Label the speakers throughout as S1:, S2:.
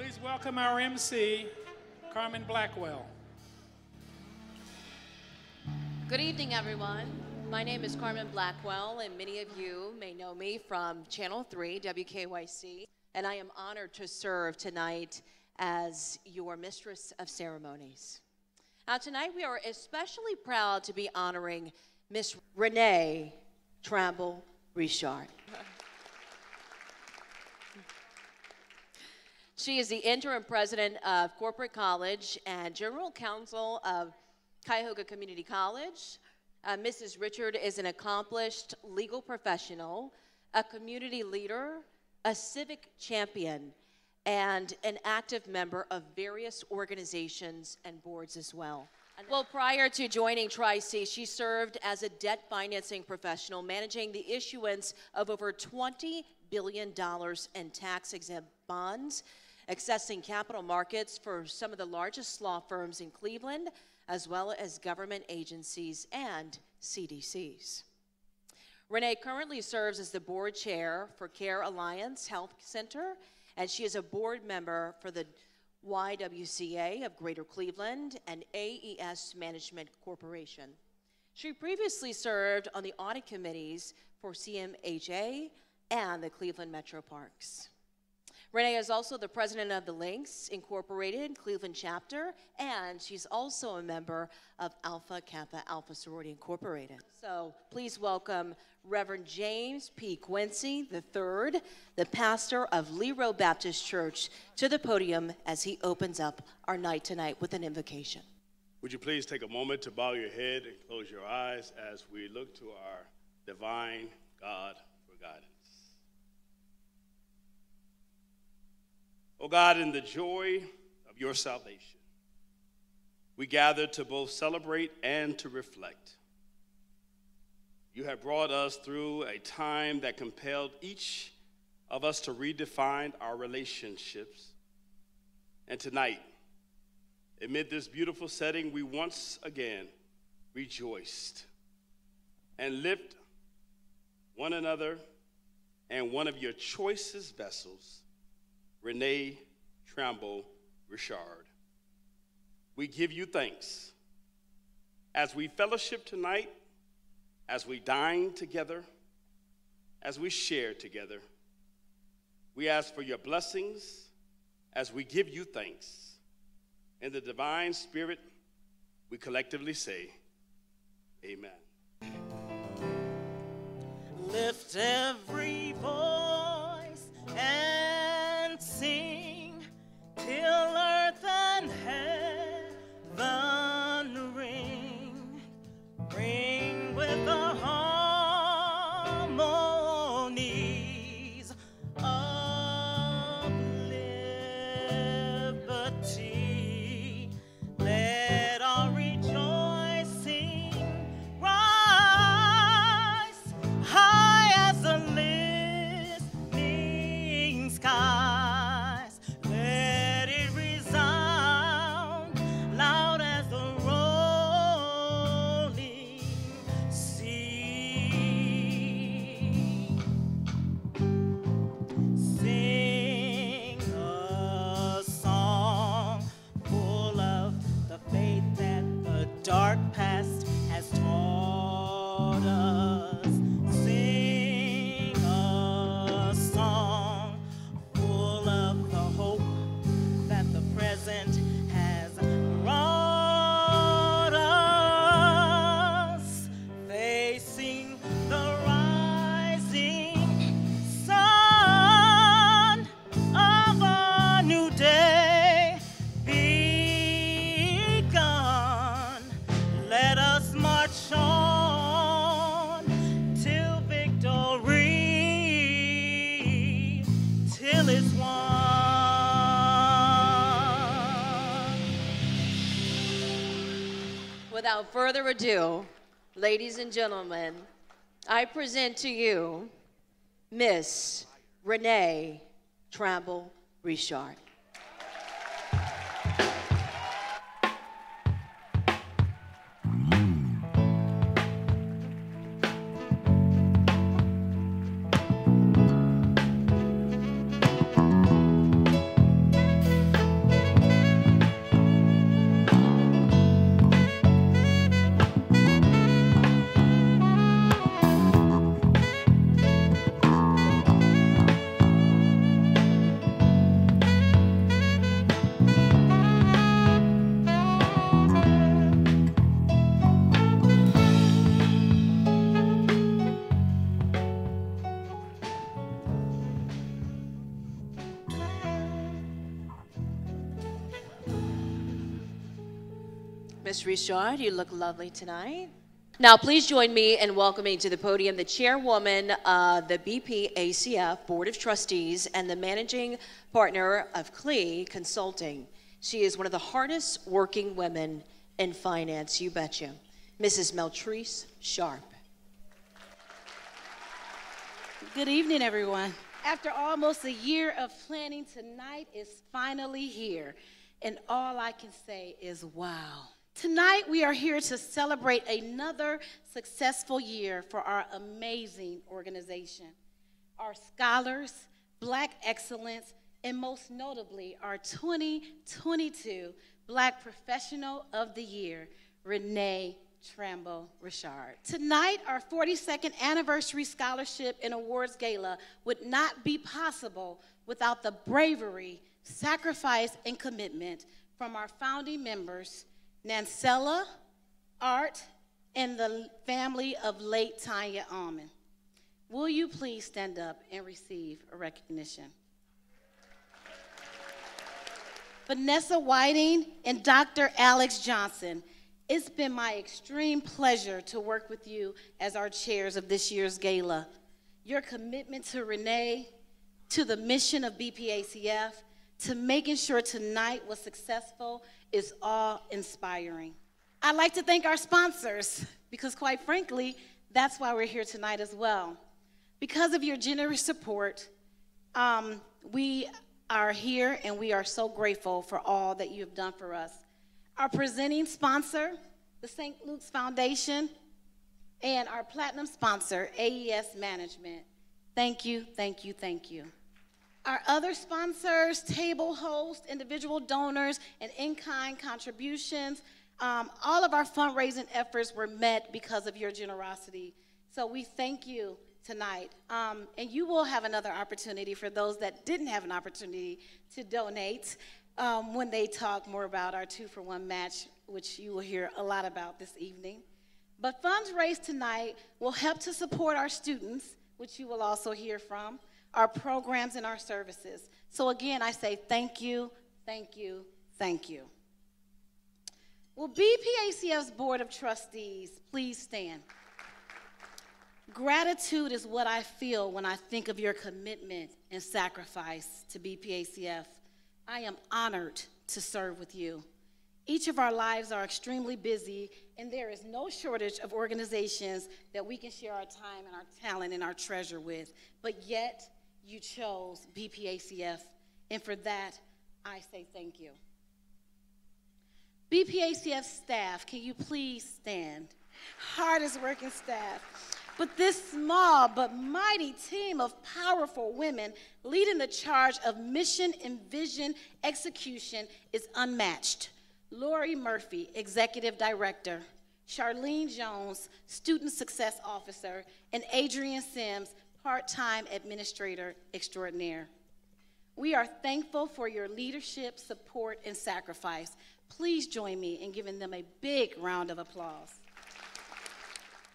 S1: Please welcome our MC, Carmen Blackwell.
S2: Good evening, everyone. My name is Carmen Blackwell, and many of you may know me from Channel 3, WKYC, and I am honored to serve tonight as your Mistress of Ceremonies. Now, tonight we are especially proud to be honoring Miss Renee Tramble Richard. She is the interim president of Corporate College and general counsel of Cuyahoga Community College. Mrs. Richard is an accomplished legal professional, a community leader, a civic champion, and an active member of various organizations and boards as well. Well, prior to joining Tri-C, she served as a debt financing professional, managing the issuance of over $20 billion in tax-exempt bonds, accessing capital markets for some of the largest law firms in Cleveland, as well as government agencies and CDCs. Renee currently serves as the board chair for Care Alliance Health Center, and she is a board member for the YWCA of Greater Cleveland and AES Management Corporation. She previously served on the audit committees for CMHA and the Cleveland Metro Parks. Renee is also the president of the Links Incorporated Cleveland chapter, and she's also a member of Alpha Kappa Alpha Sorority Incorporated. So please welcome Reverend James P. Quincy III, the pastor of Lero Baptist Church, to the podium as he opens up our night tonight with an invocation.
S3: Would you please take a moment to bow your head and close your eyes as we look to our divine God for guidance. Oh God, in the joy of your salvation, we gather to both celebrate and to reflect. You have brought us through a time that compelled each of us to redefine our relationships. And tonight, amid this beautiful setting, we once again rejoiced and lift one another and one of your choicest vessels, Renee Tramble Richard. We give you thanks as we fellowship tonight, as we dine together, as we share together. We ask for your blessings as we give you thanks. In the divine spirit, we collectively say, amen.
S4: Lift every voice and sing till earth and heaven ring. Ring with the harmonies of liberty. Let our rejoicing rise high as the listening skies. Let it resound loud as the rolling sea. Sing a song full of the faith that the dark past has taught us. Sing a song full of the hope that the present has brought us. Facing the rising sun of a new day begun. Let us march on till victory, till it's won.
S2: Without further ado, ladies and gentlemen, I present to you Miss Renee Tramble Richard. Ms. Richard, you look lovely tonight. Now, please join me in welcoming to the podium the chairwoman of the BPACF Board of Trustees and the managing partner of CLE Consulting. She is one of the hardest working women in finance, you betcha, Mrs. Meltrice Sharp.
S5: Good evening, everyone. After almost a year of planning, tonight is finally here, and all I can say is wow. Tonight, we are here to celebrate another successful year for our amazing organization, our scholars, Black excellence, and most notably, our 2022 Black Professional of the Year, Renee Tramble Richard. Tonight, our 42nd anniversary scholarship and awards gala would not be possible without the bravery, sacrifice, and commitment from our founding members, Nancella, Art, and the family of late Tanya Almond. Will you please stand up and receive a recognition? Vanessa Whiting and Dr. Alex Johnson, it's been my extreme pleasure to work with you as our chairs of this year's gala. Your commitment to Renee, to the mission of BPACF, to making sure tonight was successful is awe-inspiring. I'd like to thank our sponsors, because quite frankly, that's why we're here tonight as well. Because of your generous support, we are here and we are so grateful for all that you have done for us. Our presenting sponsor, the St. Luke's Foundation, and our platinum sponsor, AES Management. Thank you, thank you, thank you. Our other sponsors, table hosts, individual donors, and in-kind contributions, all of our fundraising efforts were met because of your generosity. So we thank you tonight. And you will have another opportunity for those that didn't have an opportunity to donate when they talk more about our 2-for-1 match, which you will hear a lot about this evening. But funds raised tonight will help to support our students, which you will also hear from, our programs and our services. So again, I say thank you, thank you, thank you. Will BPACF's Board of Trustees please stand? Gratitude is what I feel when I think of your commitment and sacrifice to BPACF. I am honored to serve with you. Each of our lives are extremely busy, and there is no shortage of organizations that we can share our time and our talent and our treasure with, but yet you chose BPACF, and for that, I say thank you. BPACF staff, can you please stand? Hardest working staff. But this small but mighty team of powerful women leading the charge of mission and vision execution is unmatched. Lori Murphy, Executive Director, Charlene Jones, Student Success Officer, and Adrian Sims, Part-Time Administrator Extraordinaire. We are thankful for your leadership, support, and sacrifice. Please join me in giving them a big round of applause.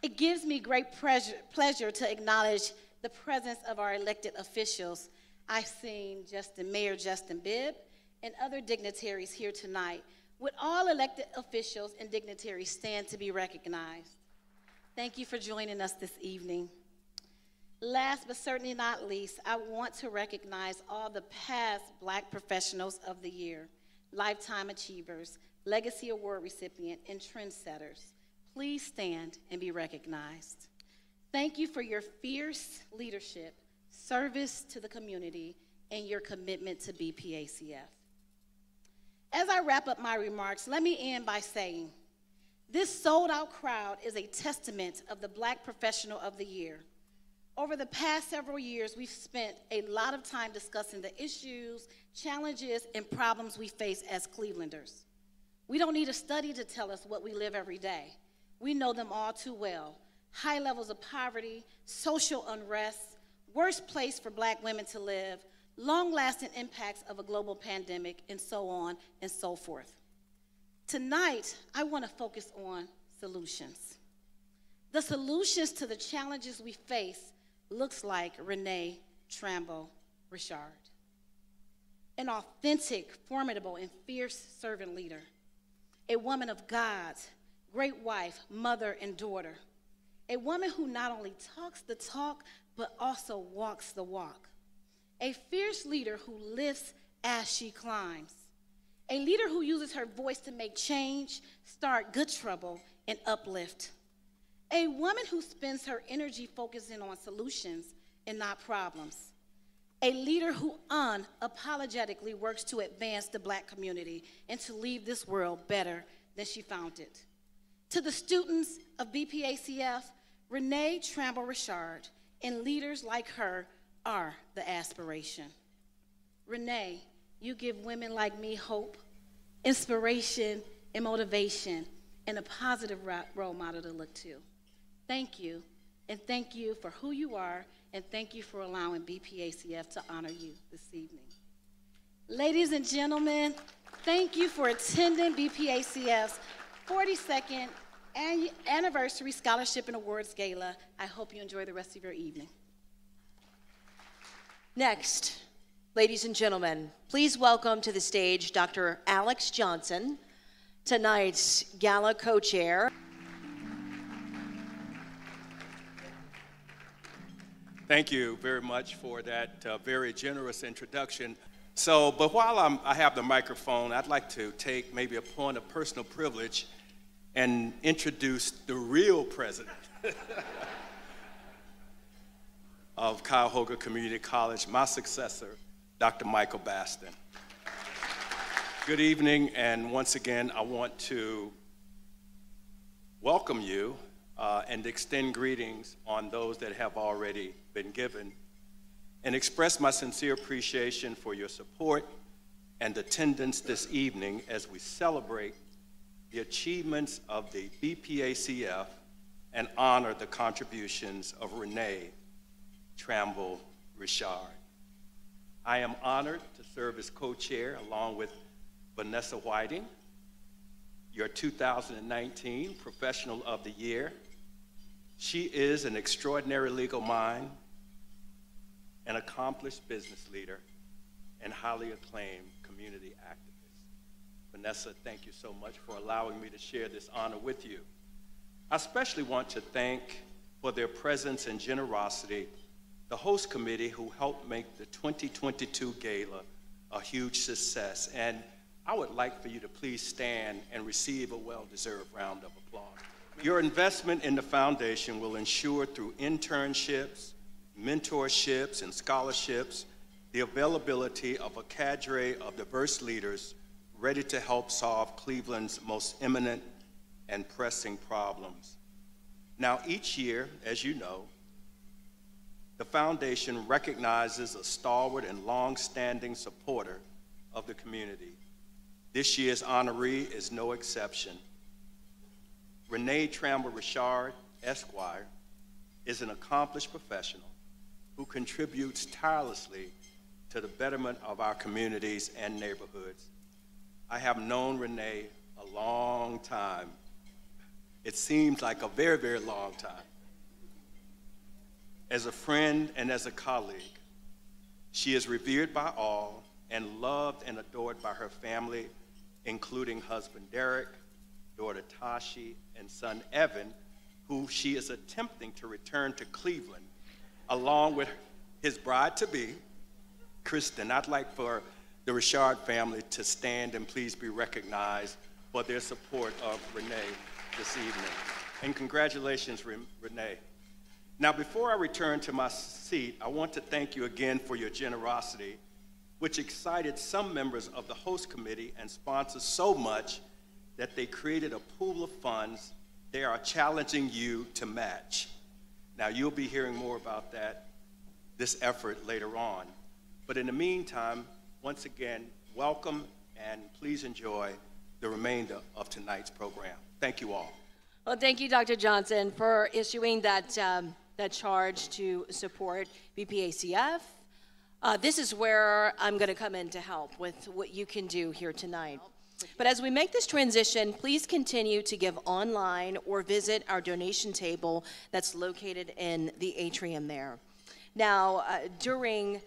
S5: It gives me great pleasure to acknowledge the presence of our elected officials. I've seen Mayor Justin Bibb and other dignitaries here tonight. Would all elected officials and dignitaries stand to be recognized? Thank you for joining us this evening. Last but certainly not least, I want to recognize all the past Black Professionals of the Year, Lifetime Achievers, Legacy Award recipient, and trendsetters. Please stand and be recognized. Thank you for your fierce leadership, service to the community, and your commitment to BPACF. As I wrap up my remarks, let me end by saying, this sold-out crowd is a testament of the Black Professional of the Year. Over the past several years, we've spent a lot of time discussing the issues, challenges, and problems we face as Clevelanders. We don't need a study to tell us what we live every day. We know them all too well. High levels of poverty, social unrest, worst place for Black women to live, long-lasting impacts of a global pandemic, and so on and so forth. Tonight, I want to focus on solutions. The solutions to the challenges we face looks like Renee Tramble Richard, an authentic, formidable, and fierce servant leader. a woman of God, great wife, mother, and daughter. A woman who not only talks the talk, but also walks the walk. A fierce leader who lifts as she climbs. A leader who uses her voice to make change, start good trouble, and uplift. A woman who spends her energy focusing on solutions and not problems. A leader who unapologetically works to advance the Black community and to leave this world better than she found it. To the students of BPACF, Renee Tramble Richard and leaders like her are the aspiration. Renee, you give women like me hope, inspiration, and motivation, and a positive role model to look to. Thank you, and thank you for who you are, and thank you for allowing BPACF to honor you this evening. Ladies and gentlemen, thank you for attending BPACF's 42nd Anniversary Scholarship and Awards Gala. I hope you enjoy the rest of your evening.
S2: Next, ladies and gentlemen, please welcome to the stage Dr. Alex Johnson, tonight's Gala co-chair.
S6: Thank you very much for that very generous introduction. But while I have the microphone, I'd like to take maybe a point of personal privilege and introduce the real president of Cuyahoga Community College, my successor, Dr. Michael Baston. Good evening, and once again, I want to welcome you and extend greetings on those that have already been given, and express my sincere appreciation for your support and attendance this evening as we celebrate the achievements of the BPACF and honor the contributions of Renee Tramble Richard. I am honored to serve as co-chair along with Vanessa Whiting, your 2019 Professional of the Year. She is an extraordinary legal mind, an accomplished business leader, and highly acclaimed community activist. Vanessa, thank you so much for allowing me to share this honor with you. I especially want to thank, for their presence and generosity, the host committee who helped make the 2022 Gala a huge success. And I would like for you to please stand and receive a well-deserved round of applause. Your investment in the foundation will ensure through internships, mentorships, and scholarships, the availability of a cadre of diverse leaders ready to help solve Cleveland's most imminent and pressing problems. Now, each year, as you know, the foundation recognizes a stalwart and long-standing supporter of the community. This year's honoree is no exception. Renee Tramble Richard, Esquire, is an accomplished professional who contributes tirelessly to the betterment of our communities and neighborhoods. I have known Renee a long time. It seems like a very, very long time. As a friend and as a colleague, she is revered by all and loved and adored by her family, including husband Derek, daughter Tashi, and son Evan, who she is attempting to return to Cleveland, along with his bride-to-be, Kristen. I'd like for the Richard family to stand and please be recognized for their support of Renee this evening. And congratulations, Renee. Now, before I return to my seat, I want to thank you again for your generosity, which excited some members of the host committee and sponsors so much that they created a pool of funds they are challenging you to match. Now, you'll be hearing more about this effort later on. But in the meantime, once again, welcome and please enjoy the remainder of tonight's program. Thank you all.
S2: Well, thank you, Dr. Johnson, for issuing that charge to support BPACF. This is where I'm going to come in to help with what you can do here tonight. But as we make this transition, please continue to give online or visit our donation table that's located in the atrium there. Now, during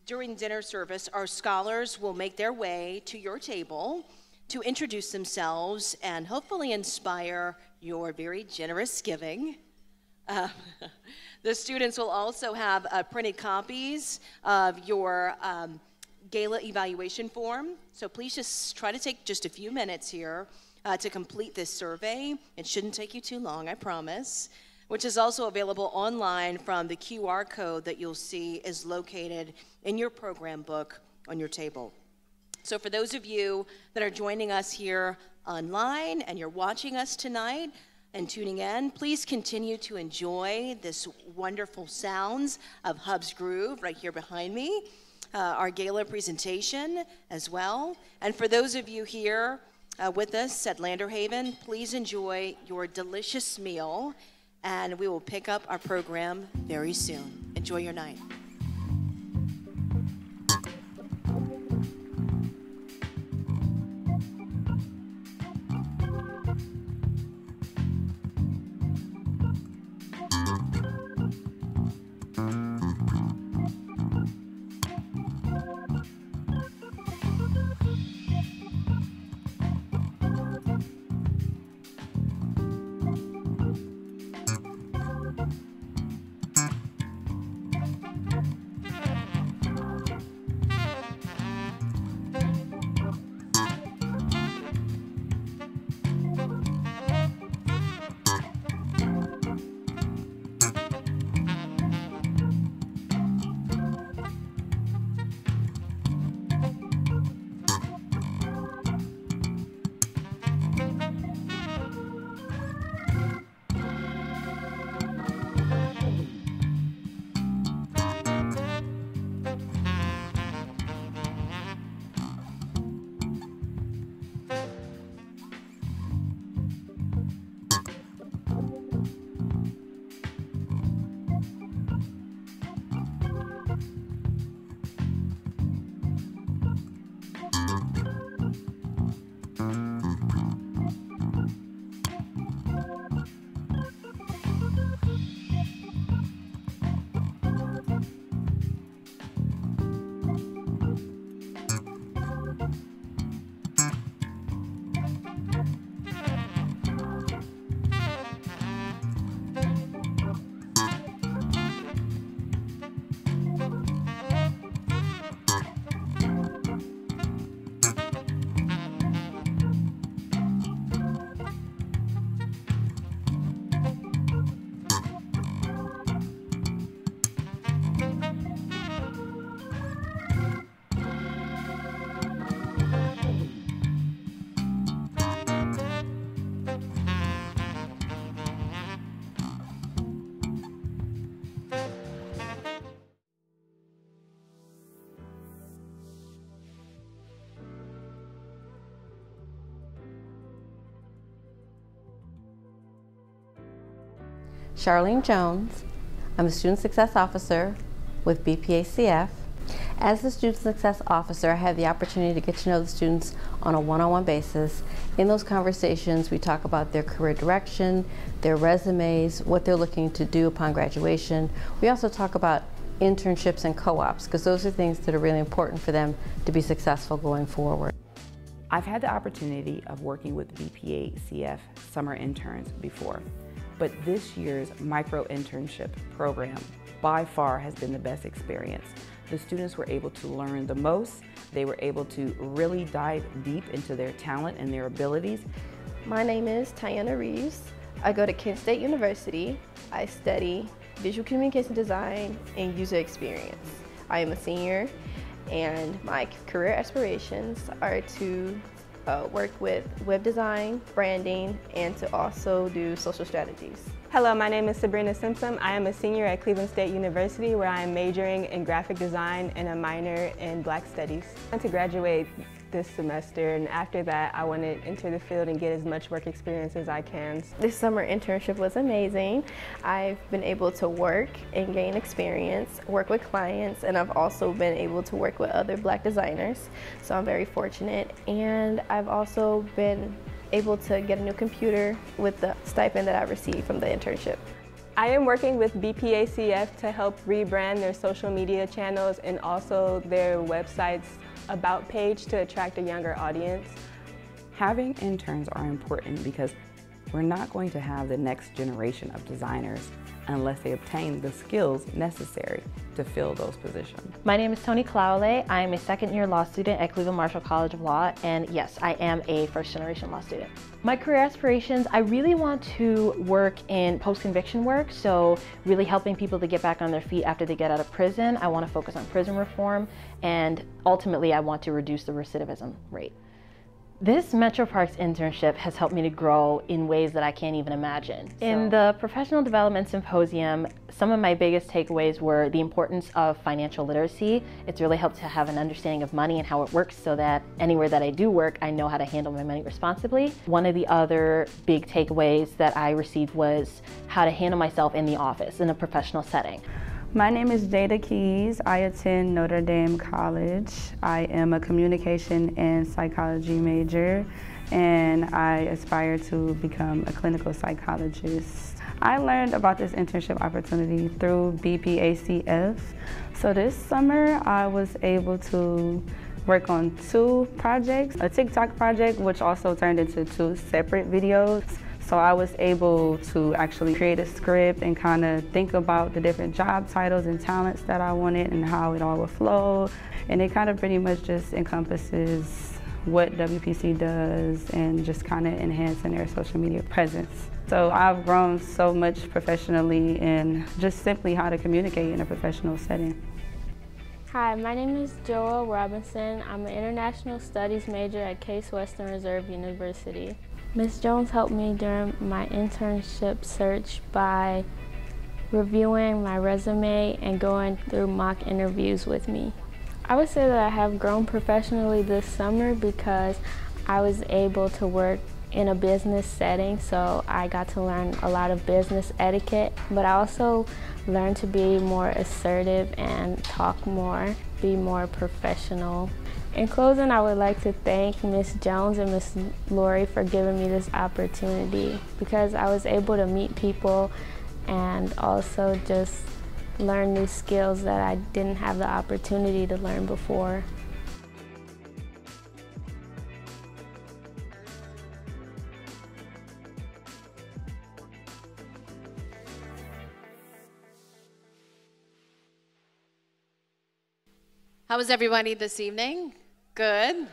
S2: dinner service, our scholars will make their way to your table to introduce themselves and hopefully inspire your very generous giving. The students will also have printed copies of your Gala evaluation form. So please just try to take just a few minutes here to complete this survey. It shouldn't take you too long, I promise, which is also available online from the QR code that you'll see is located in your program book on your table. So for those of you that are joining us here online and you're watching us tonight and tuning in, please continue to enjoy this wonderful sounds of Hub's Groove right here behind me, our Gala presentation as well. And for those of you here with us at Landerhaven, please enjoy your delicious meal, and we will pick up our program very soon. Enjoy your night.
S7: Charlene Jones. I'm a Student Success Officer with BPACF. As the Student Success Officer, I have the opportunity to get to know the students on a one-on-one basis. In those conversations, we talk about their career direction, their resumes, what they're looking to do upon graduation. We also talk about internships and co-ops, because those are things that are really important for them to be successful going forward.
S8: I've had the opportunity of working with BPACF summer interns before, but this year's micro internship program by far has been the best experience. The students were able to learn the most. They were able to really dive deep into their talent and their abilities.
S9: My name is Tiana Reeves. I go to Kent State University. I study visual communication design and user experience. I am a senior, and my career aspirations are to work with web design, branding, and to also do social strategies.
S10: Hello, my name is Sabrina Simpson. I am a senior at Cleveland State University, where I am majoring in graphic design and a minor in Black Studies. I want to graduate this semester, and after that I want to enter the field and get as much work experience as I can.
S9: This summer internship was amazing. I've been able to work and gain experience, work with clients, and I've also been able to work with other Black designers, so I'm very fortunate. And I've also been able to get a new computer with the stipend that I received from the internship.
S10: I am working with BPACF to help rebrand their social media channels and also their website's about page to attract a younger audience.
S8: Having interns are important because we're not going to have the next generation of designers unless they obtain the skills necessary to fill those positions.
S11: My name is Toni Claule. I am a second-year law student at Cleveland Marshall College of Law, and yes, I am a first-generation law student. My career aspirations, I really want to work in post-conviction work, so really helping people to get back on their feet after they get out of prison. I want to focus on prison reform, and ultimately I want to reduce the recidivism rate. This Metro Parks internship has helped me to grow in ways that I can't even imagine. In the Professional Development Symposium, some of my biggest takeaways were the importance of financial literacy. It's really helped to have an understanding of money and how it works so that anywhere that I do work, I know how to handle my money responsibly. One of the other big takeaways that I received was how to handle myself in the office in a professional setting.
S12: My name is Jada Keys. I attend Notre Dame College. I am a communication and psychology major, and I aspire to become a clinical psychologist. I learned about this internship opportunity through BPACF. So this summer, I was able to work on 2 projects, a TikTok project, which also turned into 2 separate videos. So I was able to actually create a script and kind of think about the different job titles and talents that I wanted and how it all would flow. And it kind of pretty much just encompasses what WPC does and just kind of enhancing their social media presence. So I've grown so much professionally in just simply how to communicate in a professional setting.
S13: Hi, my name is Joel Robinson. I'm an international studies major at Case Western Reserve University. Ms. Jones helped me during my internship search by reviewing my resume and going through mock interviews with me. I would say that I have grown professionally this summer because I was able to work in a business setting, so I got to learn a lot of business etiquette, but I also learned to be more assertive and talk more, be more professional. In closing, I would like to thank Ms. Jones and Ms. Lori for giving me this opportunity because I was able to meet people and also just learn new skills that I didn't have the opportunity to learn before.
S2: How was everybody this evening? Good.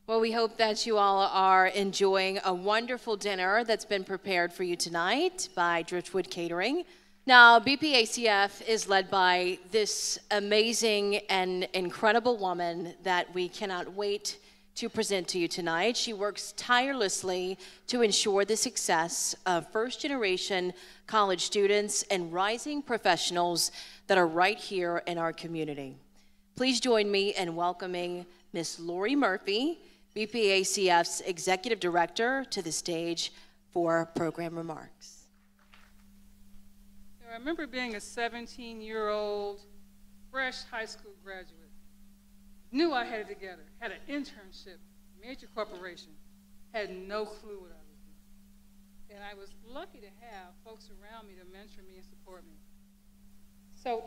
S2: Well, we hope that you all are enjoying a wonderful dinner that's been prepared for you tonight by Driftwood Catering. Now, BPACF is led by this amazing and incredible woman that we cannot wait to present to you tonight. She works tirelessly to ensure the success of first-generation college students and rising professionals that are right here in our community. Please join me in welcoming Ms. Lori Murphy, BPACF's Executive Director, to the stage for program remarks.
S14: I remember being a 17-year-old, fresh high school graduate. Knew I had it together, had an internship, major corporation, had no clue what I was doing. And I was lucky to have folks around me to mentor me and support me. So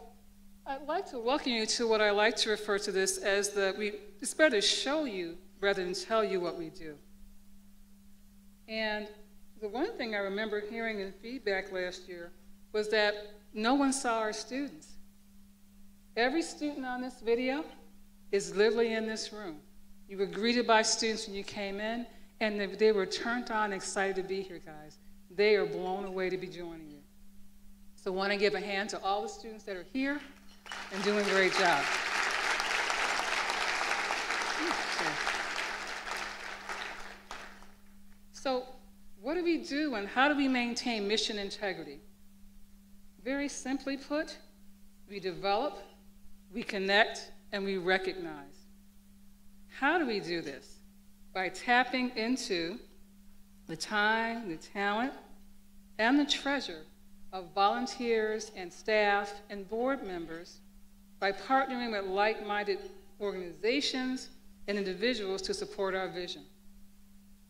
S14: I'd like to welcome you to what I like to refer to this as it's better to show you rather than tell you what we do. And the one thing I remember hearing in feedback last year was that no one saw our students. Every student on this video is literally in this room. You were greeted by students when you came in, and they were turned on, excited to be here, guys. They are blown away to be joining you. So I want to give a hand to all the students that are here and doing a great job. So what do we do and how do we maintain mission integrity? Very simply put, we develop, we connect, and we recognize. How do we do this? By tapping into the time, the talent, and the treasure of volunteers and staff and board members by partnering with like-minded organizations and individuals to support our vision.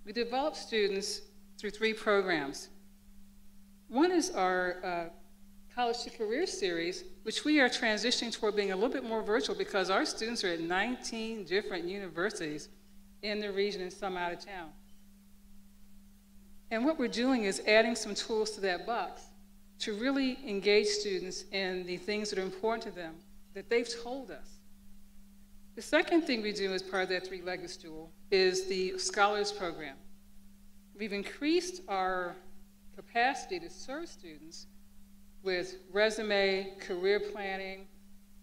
S14: We develop students through 3 programs. One is our College to Career series, which we are transitioning toward being a little bit more virtual because our students are at 19 different universities in the region and some out of town. And what we're doing is adding some tools to that box to really engage students in the things that are important to them that they've told us. The second thing we do as part of that three-legged stool is the Scholars Program. We've increased our capacity to serve students with resume, career planning,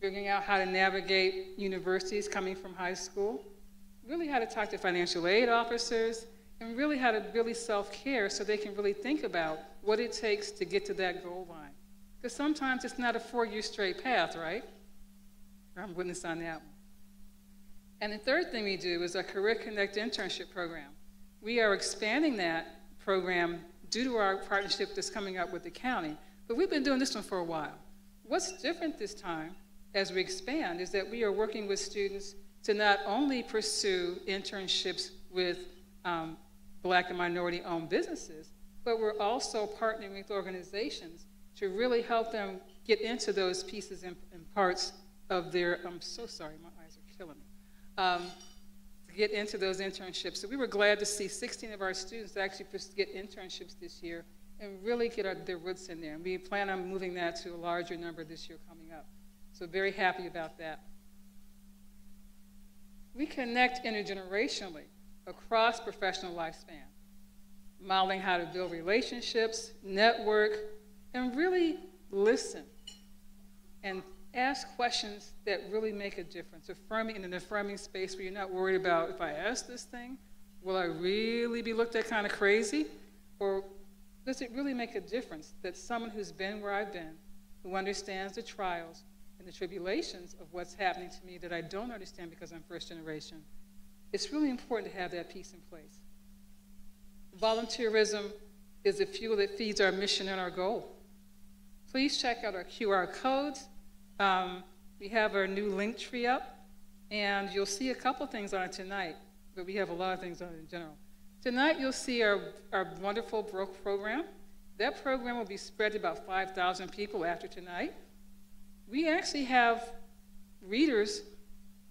S14: figuring out how to navigate universities coming from high school, really how to talk to financial aid officers, and really how to really self-care so they can really think about what it takes to get to that goal line. Because sometimes it's not a 4-year straight path, right? I'm witness on that one. And the third thing we do is our Career Connect internship program. We are expanding that program due to our partnership that's coming up with the county, but we've been doing this one for a while. What's different this time as we expand is that we are working with students to not only pursue internships with Black and minority-owned businesses, but we're also partnering with organizations to really help them get into those pieces and parts of their, I'm so sorry, my eyes are killing me, to get into those internships. So we were glad to see 16 of our students actually get internships this year and really get their roots in there. And we plan on moving that to a larger number this year coming up. So very happy about that. We connect intergenerationally across professional lifespan, modeling how to build relationships, network, and really listen and ask questions that really make a difference, affirming in an affirming space where you're not worried about, if I ask this thing, will I really be looked at kind of crazy? Or does it really make a difference that someone who's been where I've been, who understands the trials and the tribulations of what's happening to me that I don't understand because I'm first generation, it's really important to have that piece in place. Volunteerism is the fuel that feeds our mission and our goal. Please check out our QR codes. We have our new link tree up, and you'll see a couple things on it tonight, but we have a lot of things on it in general. Tonight you'll see our wonderful Broke program. That program will be spread to about 5,000 people after tonight. We actually have readers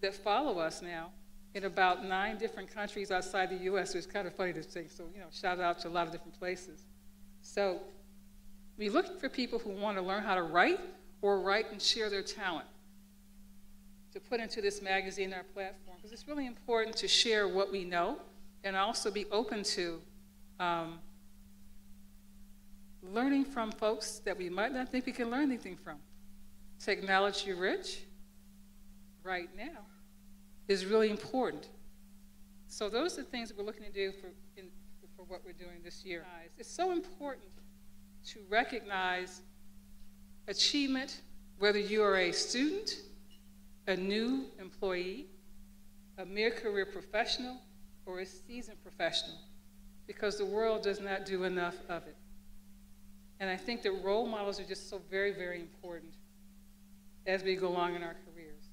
S14: that follow us now in about 9 different countries outside the US, so it's kind of funny to say, so shout out to a lot of different places. So we look for people who want to learn how to write or write and share their talent to put into this magazine, our platform, because it's really important to share what we know and also be open to learning from folks that we might not think we can learn anything from. Technology rich right now is really important. So those are the things that we're looking to do for what we're doing this year. It's so important to recognize achievement, whether you are a student, a new employee, a mid-career professional, or a seasoned professional, because the world does not do enough of it. And I think that role models are just so very, very important as we go along in our careers.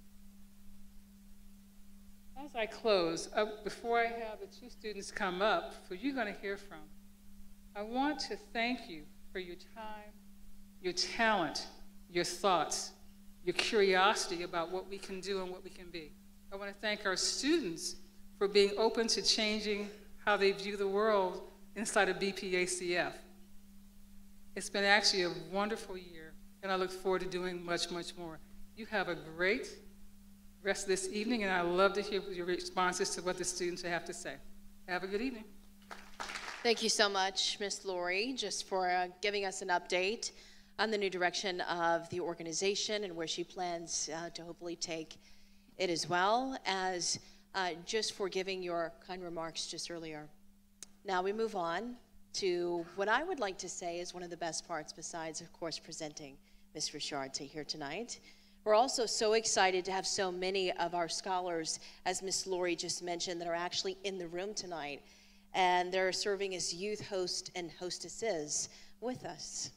S14: As I close, before I have the 2 students come up, who you're going to hear from, I want to thank you for your time, your talent, your thoughts, your curiosity about what we can do and what we can be. I want to thank our students for being open to changing how they view the world inside of BPACF. It's been actually a wonderful year, and I look forward to doing much, much more. You have a great rest of this evening, and I love to hear your responses to what the students have to say. Have a good evening.
S2: Thank you so much, Ms. Lori, just for giving us an update on the new direction of the organization and where she plans to hopefully take it, as well as just for giving your kind remarks just earlier. Now we move on to what I would like to say is one of the best parts, besides, of course, presenting Ms. Richard here tonight. We're also so excited to have so many of our scholars, as Ms. Lori just mentioned, that are actually in the room tonight, and they're serving as youth hosts and hostesses with us.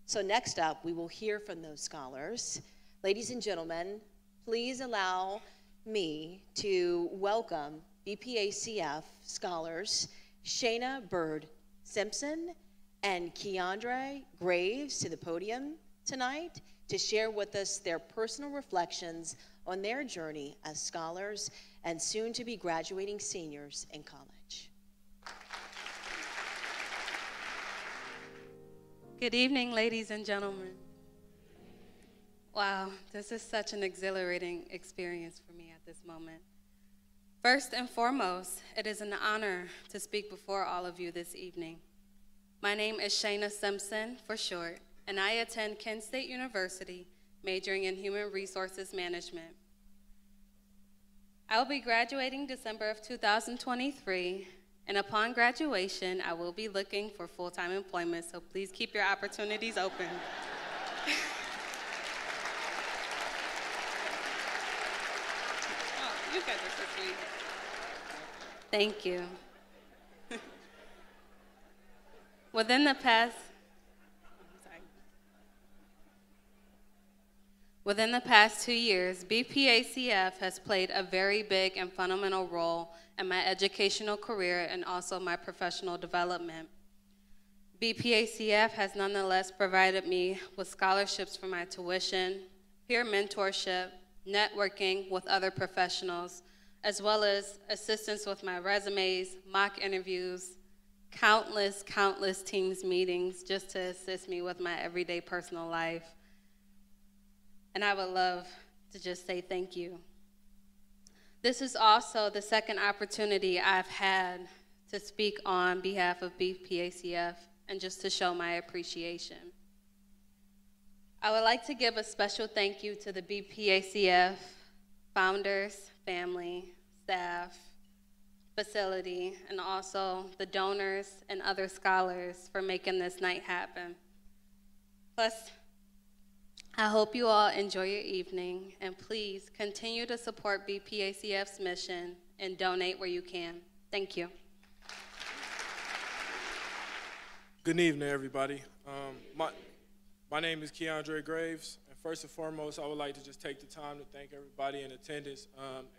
S2: So next up, we will hear from those scholars. Ladies and gentlemen, please allow me to welcome BPACF scholars Shayna Bird Simpson and Keandre Graves to the podium tonight to share with us their personal reflections on their journey as scholars and soon to be graduating seniors in college.
S15: Good evening, ladies and gentlemen. Wow, this is such an exhilarating experience for me at this moment. First and foremost, it is an honor to speak before all of you this evening. My name is Shayna Simpson, for short, and I attend Kent State University, majoring in Human Resources Management. I will be graduating December of 2023, and upon graduation, I will be looking for full-time employment, so please keep your opportunities open. Oh, you guys are so sweet. Thank you. Within the past 2 years, BPACF has played a very big and fundamental role in my educational career and also my professional development. BPACF has nonetheless provided me with scholarships for my tuition, peer mentorship, networking with other professionals, as well as assistance with my resumes, mock interviews, countless Teams meetings just to assist me with my everyday personal life. And I would love to just say thank you. This is also the second opportunity I've had to speak on behalf of BPACF and just to show my appreciation. I would like to give a special thank you to the BPACF founders, family, staff, facility, and also the donors and other scholars for making this night happen. Plus, I hope you all enjoy your evening, and please continue to support BPACF's mission and donate where you can. Thank you.
S16: Good evening, everybody. My name is Keandre Graves, and first and foremost, I would like to just take the time to thank everybody in attendance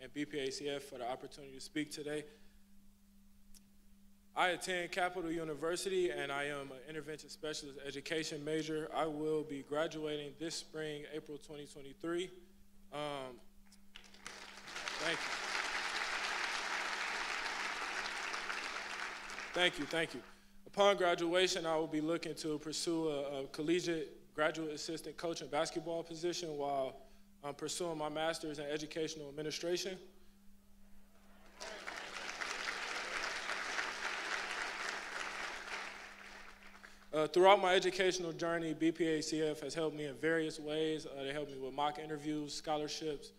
S16: and BPACF for the opportunity to speak today. I attend Capital University, and I am an intervention specialist education major. I will be graduating this spring, April 2023. Thank you. Upon graduation, I will be looking to pursue a collegiate graduate assistant coach and basketball position while I'm pursuing my master's in educational administration. Throughout my educational journey, BPACF has helped me in various ways. They helped me with mock interviews, scholarships,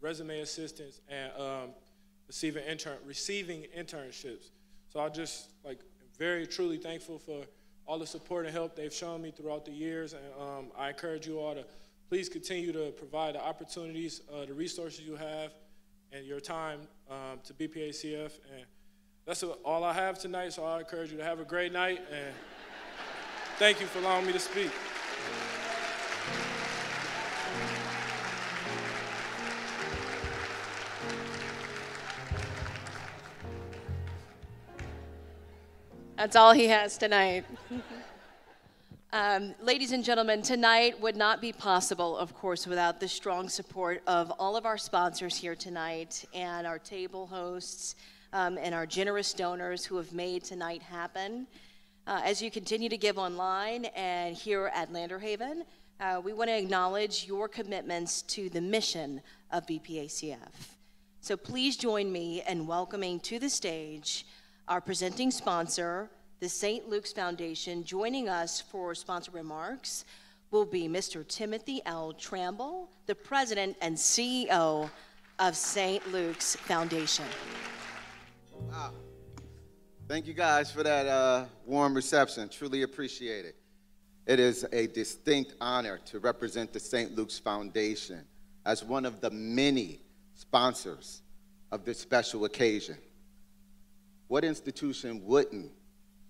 S16: resume assistance, and receiving internships. So I just am very truly thankful for all the support and help they've shown me throughout the years, and I encourage you all to please continue to provide the opportunities, the resources you have, and your time to BPACF. And that's all I have tonight, so I encourage you to have a great night, and thank you for allowing me to speak.
S2: That's all he has tonight. Ladies and gentlemen, tonight would not be possible, of course, without the strong support of all of our sponsors here tonight and our table hosts and our generous donors who have made tonight happen. As you continue to give online and here at Landerhaven, we want to acknowledge your commitments to the mission of BPACF. So please join me in welcoming to the stage our presenting sponsor, the St. Luke's Foundation. Joining us for sponsor remarks will be Mr. Timothy L. Tramble, the President and CEO of St. Luke's Foundation.
S17: Wow. Thank you guys for that warm reception. Truly appreciate it. It is a distinct honor to represent the St. Luke's Foundation as one of the many sponsors of this special occasion. What institution wouldn't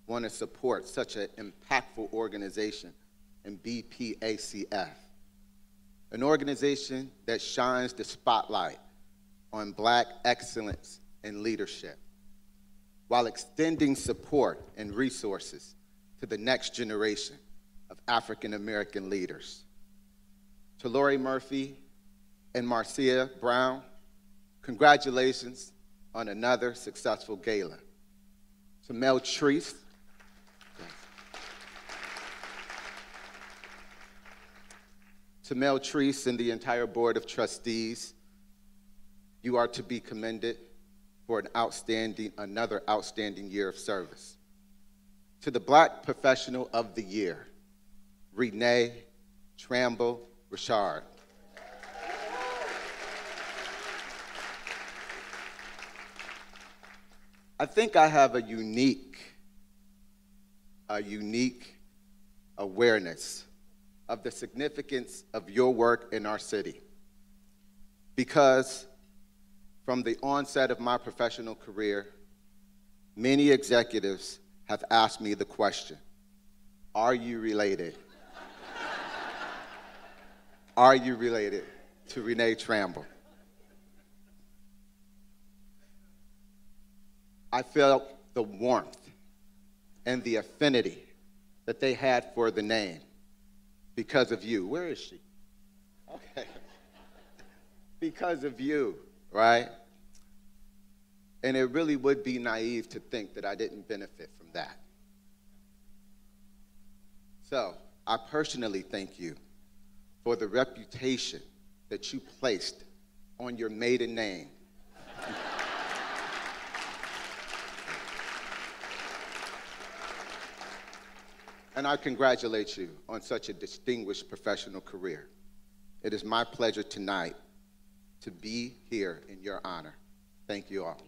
S17: want to support such an impactful organization in BPACF? An organization that shines the spotlight on Black excellence and leadership, while extending support and resources to the next generation of African American leaders. To Lori Murphy, and Marcia Brown, congratulations on another successful gala. To Mel Treese, and the entire Board of Trustees, you are to be commended for another outstanding year of service. To the Black Professional of the Year, Renee Tramble Richard. I think I have a unique awareness of the significance of your work in our city, because from the onset of my professional career, many executives have asked me the question, are you related? Are you related to Renee Tramble? I felt the warmth and the affinity that they had for the name because of you. Where is she? Okay. Because of you, right? And it really would be naive to think that I didn't benefit from that. So I personally thank you for the reputation that you placed on your maiden name. And I congratulate you on such a distinguished professional career. It is my pleasure tonight to be here in your honor. Thank you all.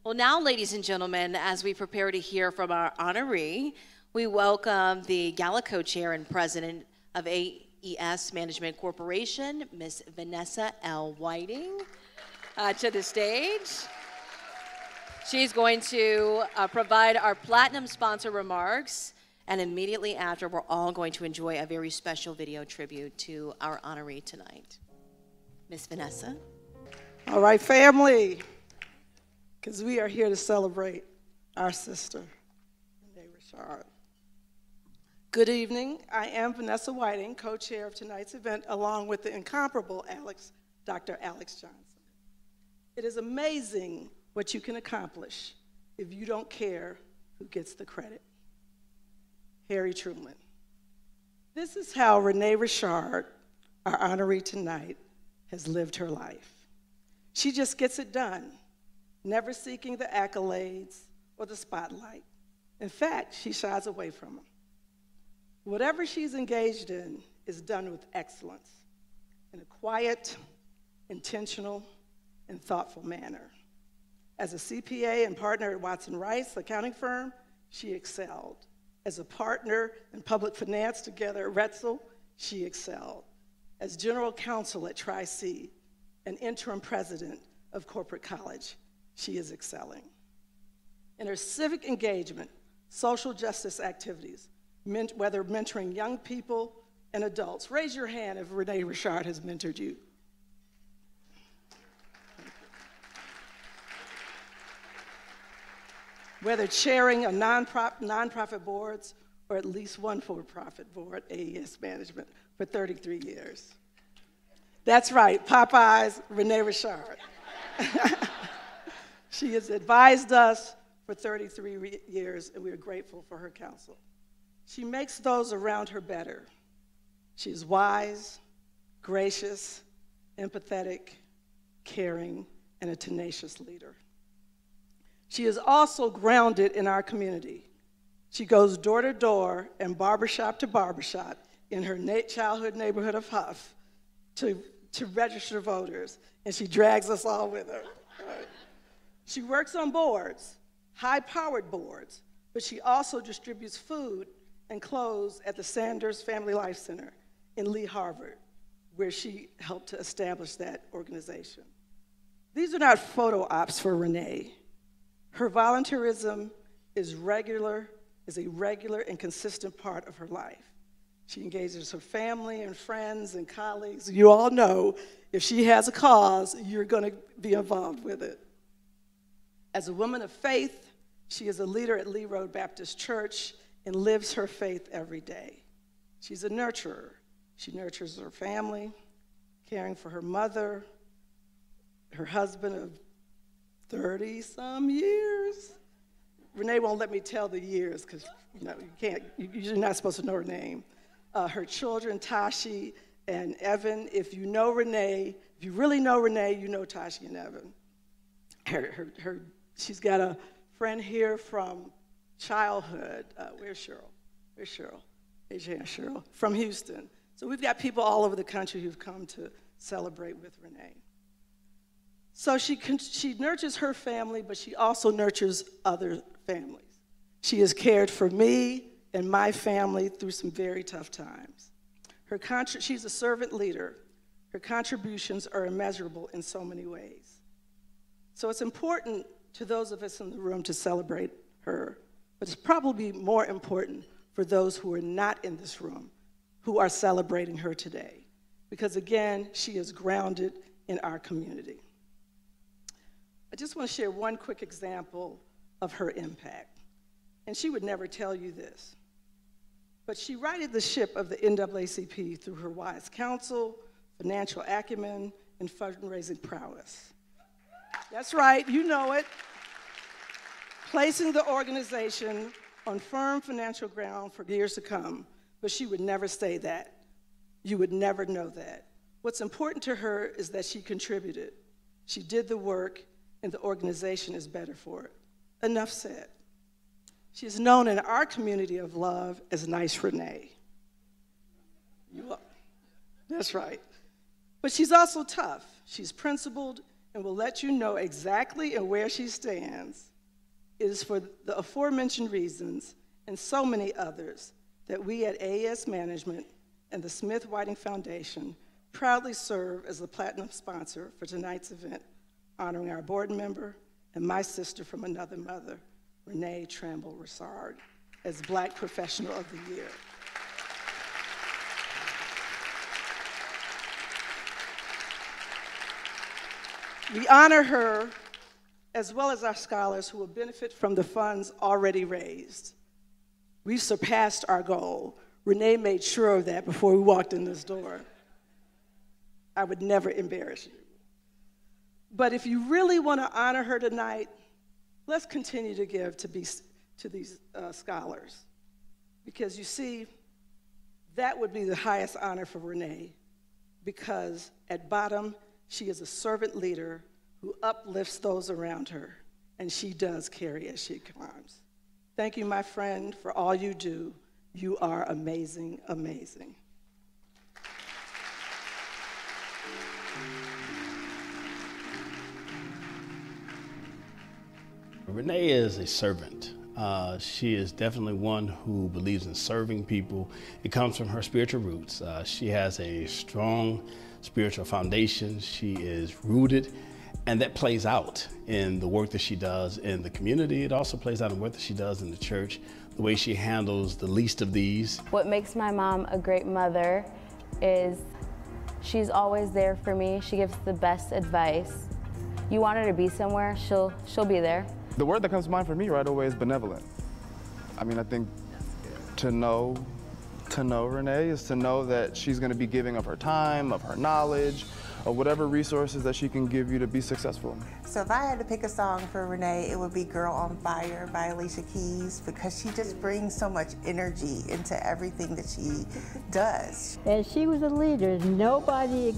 S2: Well, now, ladies and gentlemen, as we prepare to hear from our honoree, we welcome the Gala co-chair and president of AES Management Corporation, Ms. Vanessa L. Whiting, to the stage. She's going to provide our platinum sponsor remarks, and immediately after, we're all going to enjoy a very special video tribute to our honoree tonight. Ms. Vanessa.
S18: All right, family, because we are here to celebrate our sister, Renee Richard. Good evening. I am Vanessa Whiting, co-chair of tonight's event, along with the incomparable Dr. Alex Johnson. It is amazing what you can accomplish if you don't care who gets the credit. Harry Truman. This is how Renee Richard, our honoree tonight, has lived her life. She just gets it done, never seeking the accolades or the spotlight. In fact, she shies away from them. Whatever she's engaged in is done with excellence, in a quiet, intentional, and thoughtful manner. As a CPA and partner at Watson Rice accounting firm, she excelled. As a partner in public finance together at Retzel, she excelled. As general counsel at Tri-C and interim president of Corporate College, she is excelling. In her civic engagement, social justice activities, whether mentoring young people and adults. Raise your hand if Renee Richard has mentored you. Whether chairing a nonprofit boards or at least one for-profit board, AES Management, for 33 years. That's right, Popeye's Renee Richard. She has advised us for 33 years, and we are grateful for her counsel. She makes those around her better. She is wise, gracious, empathetic, caring, and a tenacious leader. She is also grounded in our community. She goes door to door and barbershop to barbershop in her childhood neighborhood of Huff to register voters, and she drags us all with her. Right? She works on boards, high-powered boards, but she also distributes food and clothes at the Sanders Family Life Center in Lee Harvard, where she helped to establish that organization. These are not photo ops for Renee. Her volunteerism is a regular and consistent part of her life. She engages her family and friends and colleagues. You all know if she has a cause, you're going to be involved with it. As a woman of faith, she is a leader at Lee Road Baptist Church and lives her faith every day. She's a nurturer. She nurtures her family, caring for her mother, her husband of 30-some years. Renee won't let me tell the years because you're not supposed to know her name. Her children, Tashi and Evan. If you know Renee, if you really know Renee, you know Tashi and Evan. She's got a friend here from childhood. Where's Cheryl? Where's Cheryl? AJ and Cheryl from Houston. So we've got people all over the country who've come to celebrate with Renee. So she nurtures her family, but she also nurtures other families. She has cared for me and my family through some very tough times. She's a servant leader. Her contributions are immeasurable in so many ways. So it's important to those of us in the room to celebrate her, but it's probably more important for those who are not in this room who are celebrating her today. Because again, she is grounded in our community. I just want to share one quick example of her impact. And she would never tell you this, but she righted the ship of the NAACP through her wise counsel, financial acumen, and fundraising prowess. That's right, you know it. Placing the organization on firm financial ground for years to come, but she would never say that. You would never know that. What's important to her is that she contributed. She did the work, and the organization is better for it. Enough said. She is known in our community of love as Nice Renee. That's right. But she's also tough. She's principled and will let you know exactly and where she stands. It is for the aforementioned reasons and so many others that we at AES Management and the Smith Whiting Foundation proudly serve as the platinum sponsor for tonight's event, honoring our board member and my sister from another mother, Renee Tramble Rissard, as Black Professional of the Year. We honor her as well as our scholars who will benefit from the funds already raised. We've surpassed our goal. Renee made sure of that before we walked in this door. I would never embarrass you. But if you really want to honor her tonight, let's continue to give to these scholars. Because you see, that would be the highest honor for Renee, because at bottom, she is a servant leader who uplifts those around her, and she does carry as she climbs. Thank you, my friend, for all you do. You are amazing, amazing.
S3: Renee is a servant. She is definitely one who believes in serving people. It comes from her spiritual roots. She has a strong spiritual foundation. She is rooted, and that plays out in the work that she does in the community. It also plays out in the work that she does in the church, the way she handles the least of these.
S19: What makes my mom a great mother is she's always there for me. She gives the best advice. You want her to be somewhere, she'll be there.
S20: The word that comes to mind for me right away is benevolent. I mean, I think to know Renee is to know that she's going to be giving of her time, of her knowledge, of whatever resources that she can give you to be successful.
S21: So if I had to pick a song for Renee, it would be Girl on Fire by Alicia Keys, because she just brings so much energy into everything that she does.
S22: And she was a leader. Nobody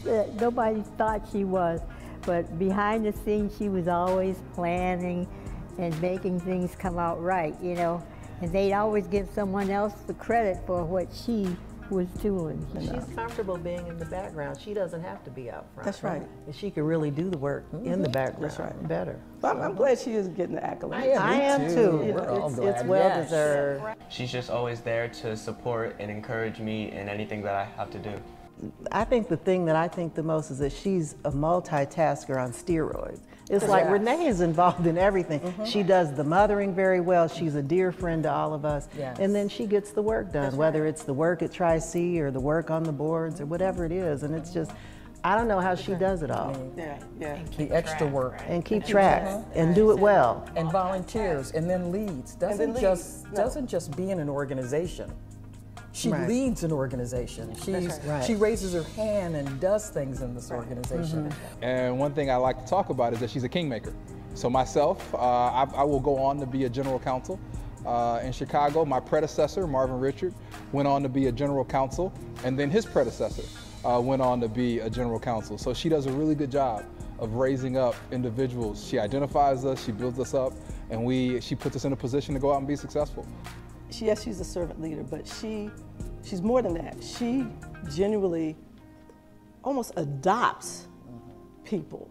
S22: thought she was. But behind the scenes, she was always planning and making things come out right, you know. And they'd always give someone else the credit for what she was doing. You know.
S23: She's comfortable being in the background. She doesn't have to be out front.
S18: That's right.
S23: And she could really do the work in the background.
S18: That's right.
S23: Better.
S18: Well, I'm glad she is getting the accolades.
S23: I am too.
S18: You know,
S23: It's well deserved.
S24: She's just always there to support and encourage me in anything that I have to do.
S23: I think the thing that I think the most is that she's a multitasker on steroids. It's like Renee is involved in everything. She does the mothering very well. She's a dear friend to all of us. And then she gets the work done, whether it's the work at Tri-C or the work on the boards or whatever it is. And it's just, I don't know how she does it all.
S25: The extra work.
S23: And keep track and do it well.
S25: And volunteers and then leads. Doesn't just be in an organization. She leads an organization. She raises her hand and does things in this organization.
S1: And one thing I like to talk about is that she's a kingmaker. So myself, I will go on to be a general counsel in Chicago. My predecessor, Marvin Richard, went on to be a general counsel, and then his predecessor went on to be a general counsel. So she does a really good job of raising up individuals. She identifies us, she builds us up, and she puts us in a position to go out and be successful.
S18: Yes, she's a servant leader, but she's more than that. She genuinely almost adopts people,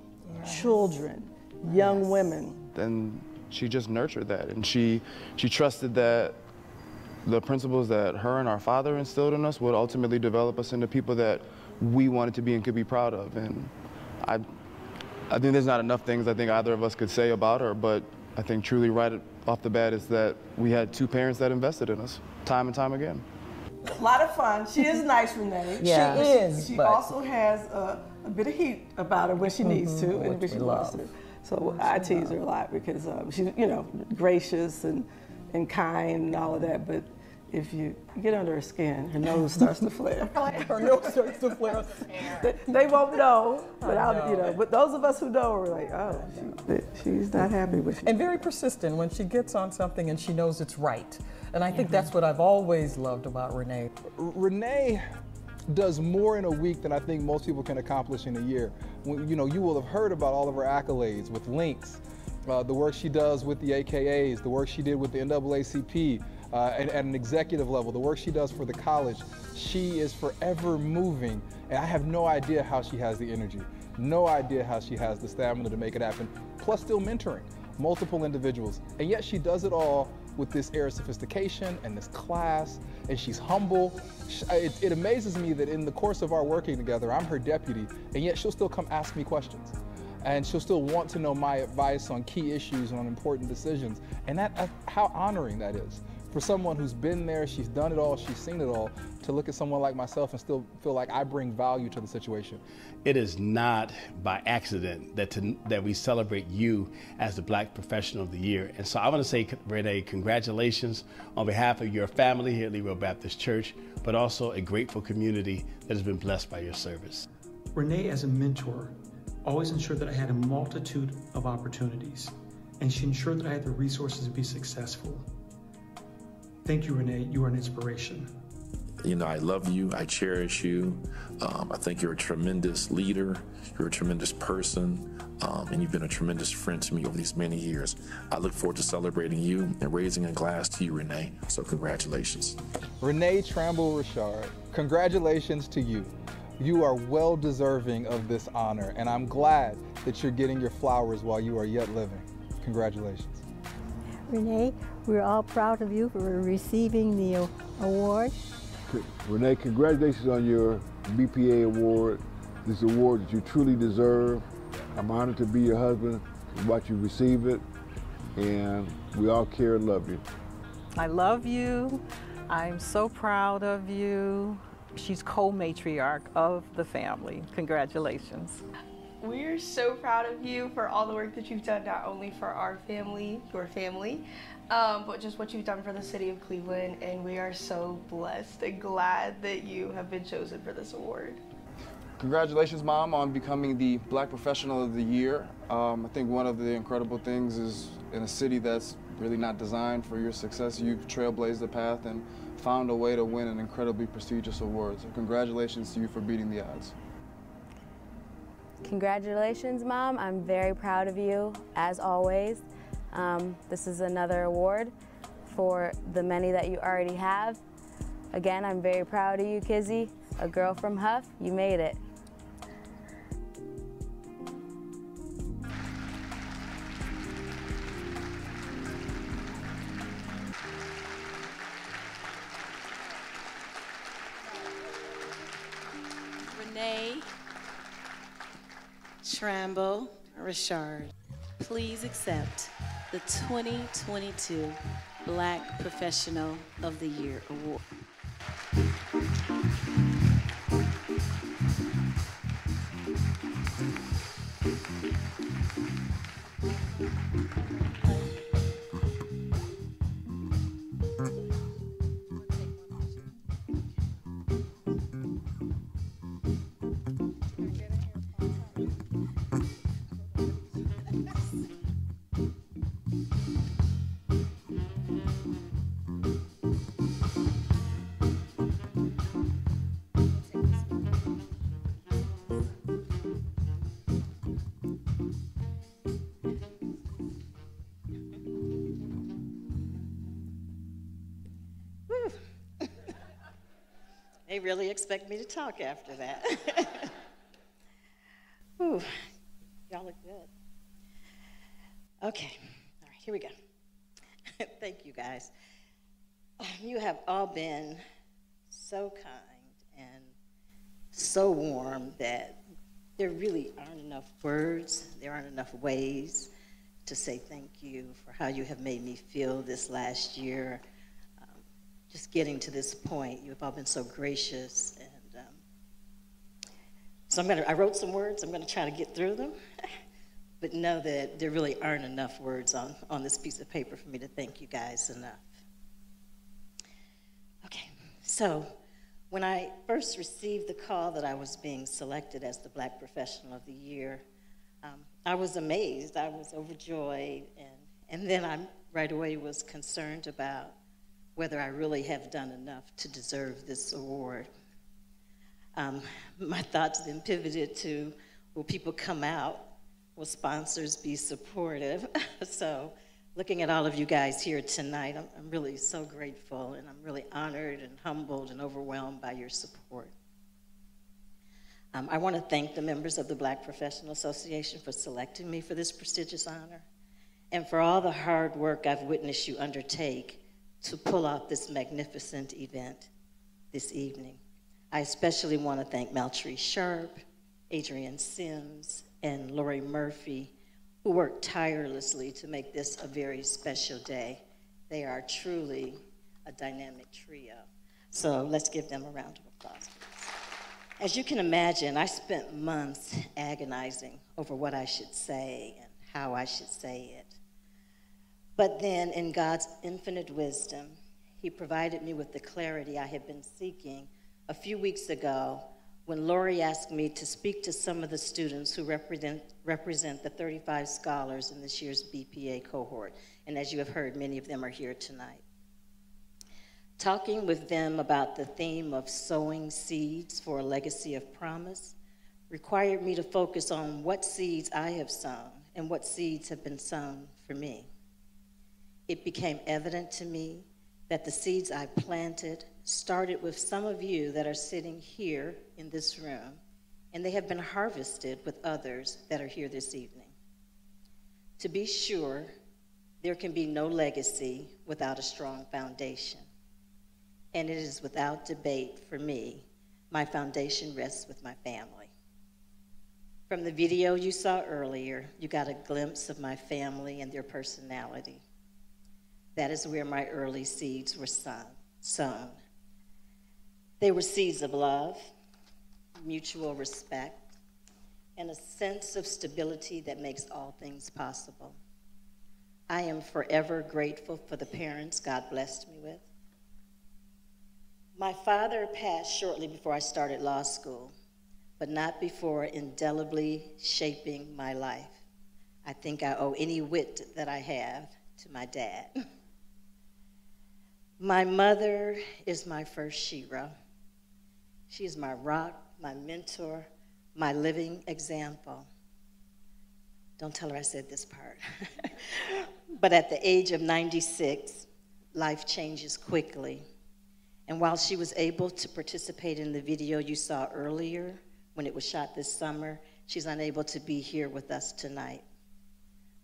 S18: children, young women.
S20: And she just nurtured that, and she trusted that the principles that her and our father instilled in us would ultimately develop us into people that we wanted to be and could be proud of. And I think there's not enough things I think either of us could say about her, but I think truly right off the bat is that we had two parents that invested in us time and time again.
S18: A lot of fun. She is nice, Renee.
S25: Yeah. She is.
S18: She also has a bit of heat about her when she needs to and when she wants to. So I tease her a lot because she's, gracious and kind and all of that. But if you get under her skin, her nose starts to flare.
S25: Her nose starts to flare.
S18: They won't know, but but those of us who know, we're like, oh, she's not happy with you.
S25: And very persistent when she gets on something and she knows it's right. And I think that's what I've always loved about Renee.
S1: Renee does more in a week than I think most people can accomplish in a year. You will have heard about all of her accolades with links, the work she does with the AKAs, the work she did with the NAACP, at an executive level, the work she does for the college. She is forever moving, and I have no idea how she has the energy, no idea how she has the stamina to make it happen, plus still mentoring multiple individuals. And yet she does it all with this air of sophistication and this class, and she's humble. It amazes me that in the course of our working together, I'm her deputy, and yet she'll still come ask me questions. And she'll still want to know my advice on key issues and on important decisions. And how honoring that is. For someone who's been there, she's done it all, she's seen it all, to look at someone like myself and still feel like I bring value to the situation.
S3: It is not by accident that we celebrate you as the Black Professional of the Year. And so I want to say, Renee, congratulations on behalf of your family here at Leroy Baptist Church, but also a grateful community that has been blessed by your service.
S4: Renee, as a mentor, always ensured that I had a multitude of opportunities, and she ensured that I had the resources to be successful. Thank you, Renee. You are an inspiration.
S5: I love you. I cherish you. I think you're a tremendous leader. You're a tremendous person. And you've been a tremendous friend to me over these many years. I look forward to celebrating you and raising a glass to you, Renee. So congratulations.
S1: Renee Tramble Richard, congratulations to you. You are well deserving of this honor, and I'm glad that you're getting your flowers while you are yet living. Congratulations.
S22: Renee, we're all proud of you for receiving the award.
S6: Renee, congratulations on your BPA award. This award that you truly deserve. I'm honored to be your husband and watch you receive it, and we all care and love you.
S25: I love you. I'm so proud of you. She's co-matriarch of the family. Congratulations.
S9: We're so proud of you for all the work that you've done, not only for our family, your family, but just what you've done for the city of Cleveland. And we are so blessed and glad that you have been chosen for this award.
S20: Congratulations, Mom, on becoming the Black Professional of the Year. I think one of the incredible things is in a city that's really not designed for your success, you've trailblazed the path and found a way to win an incredibly prestigious award. So congratulations to you for beating the odds.
S19: Congratulations, Mom. I'm very proud of you, as always. This is another award for the many that you already have. Again, I'm very proud of you, Kizzy. A girl from Huff, you made it.
S7: Renee Tramble Richard, please accept the 2022 Black Professional of the Year Award.
S8: They really expect me to talk after that. Ooh, y'all look good. Okay, all right, here we go. Thank you, guys. You have all been so kind and so warm that there really aren't enough words, there aren't enough ways to say thank you for how you have made me feel this last year. Just getting to this point, you have all been so gracious. And so I wrote some words, I'm gonna try to get through them, but know that there really aren't enough words on this piece of paper for me to thank you guys enough. Okay, so when I first received the call that I was being selected as the Black Professional of the Year, I was amazed, I was overjoyed, and then I right away was concerned about whether I really have done enough to deserve this award. My thoughts then pivoted to, will people come out? Will sponsors be supportive? So looking at all of you guys here tonight, I'm really so grateful, and I'm really honored and humbled and overwhelmed by your support. I want to thank the members of the Black Professional Association for selecting me for this prestigious honor, and for all the hard work I've witnessed you undertake to pull off this magnificent event this evening. I especially want to thank Maltree Sharp, Adrienne Sims, and Lori Murphy, who worked tirelessly to make this a very special day. They are truly a dynamic trio. So let's give them a round of applause, please. As you can imagine, I spent months agonizing over what I should say and how I should say it. But then, in God's infinite wisdom, He provided me with the clarity I had been seeking a few weeks ago when Lori asked me to speak to some of the students who represent the 35 scholars in this year's BPA cohort. And as you have heard, many of them are here tonight. Talking with them about the theme of sowing seeds for a legacy of promise required me to focus on what seeds I have sown and what seeds have been sown for me. It became evident to me that the seeds I planted started with some of you that are sitting here in this room, and they have been harvested with others that are here this evening. To be sure, there can be no legacy without a strong foundation. And it is without debate for me, my foundation rests with my family. From the video you saw earlier, you got a glimpse of my family and their personality. That is where my early seeds were sown. They were seeds of love, mutual respect, and a sense of stability that makes all things possible. I am forever grateful for the parents God blessed me with. My father passed shortly before I started law school, but not before indelibly shaping my life. I think I owe any wit that I have to my dad. My mother is my first shero. She is my rock, my mentor, my living example. Don't tell her I said this part. But at the age of 96, life changes quickly. And while she was able to participate in the video you saw earlier, when it was shot this summer, she's unable to be here with us tonight.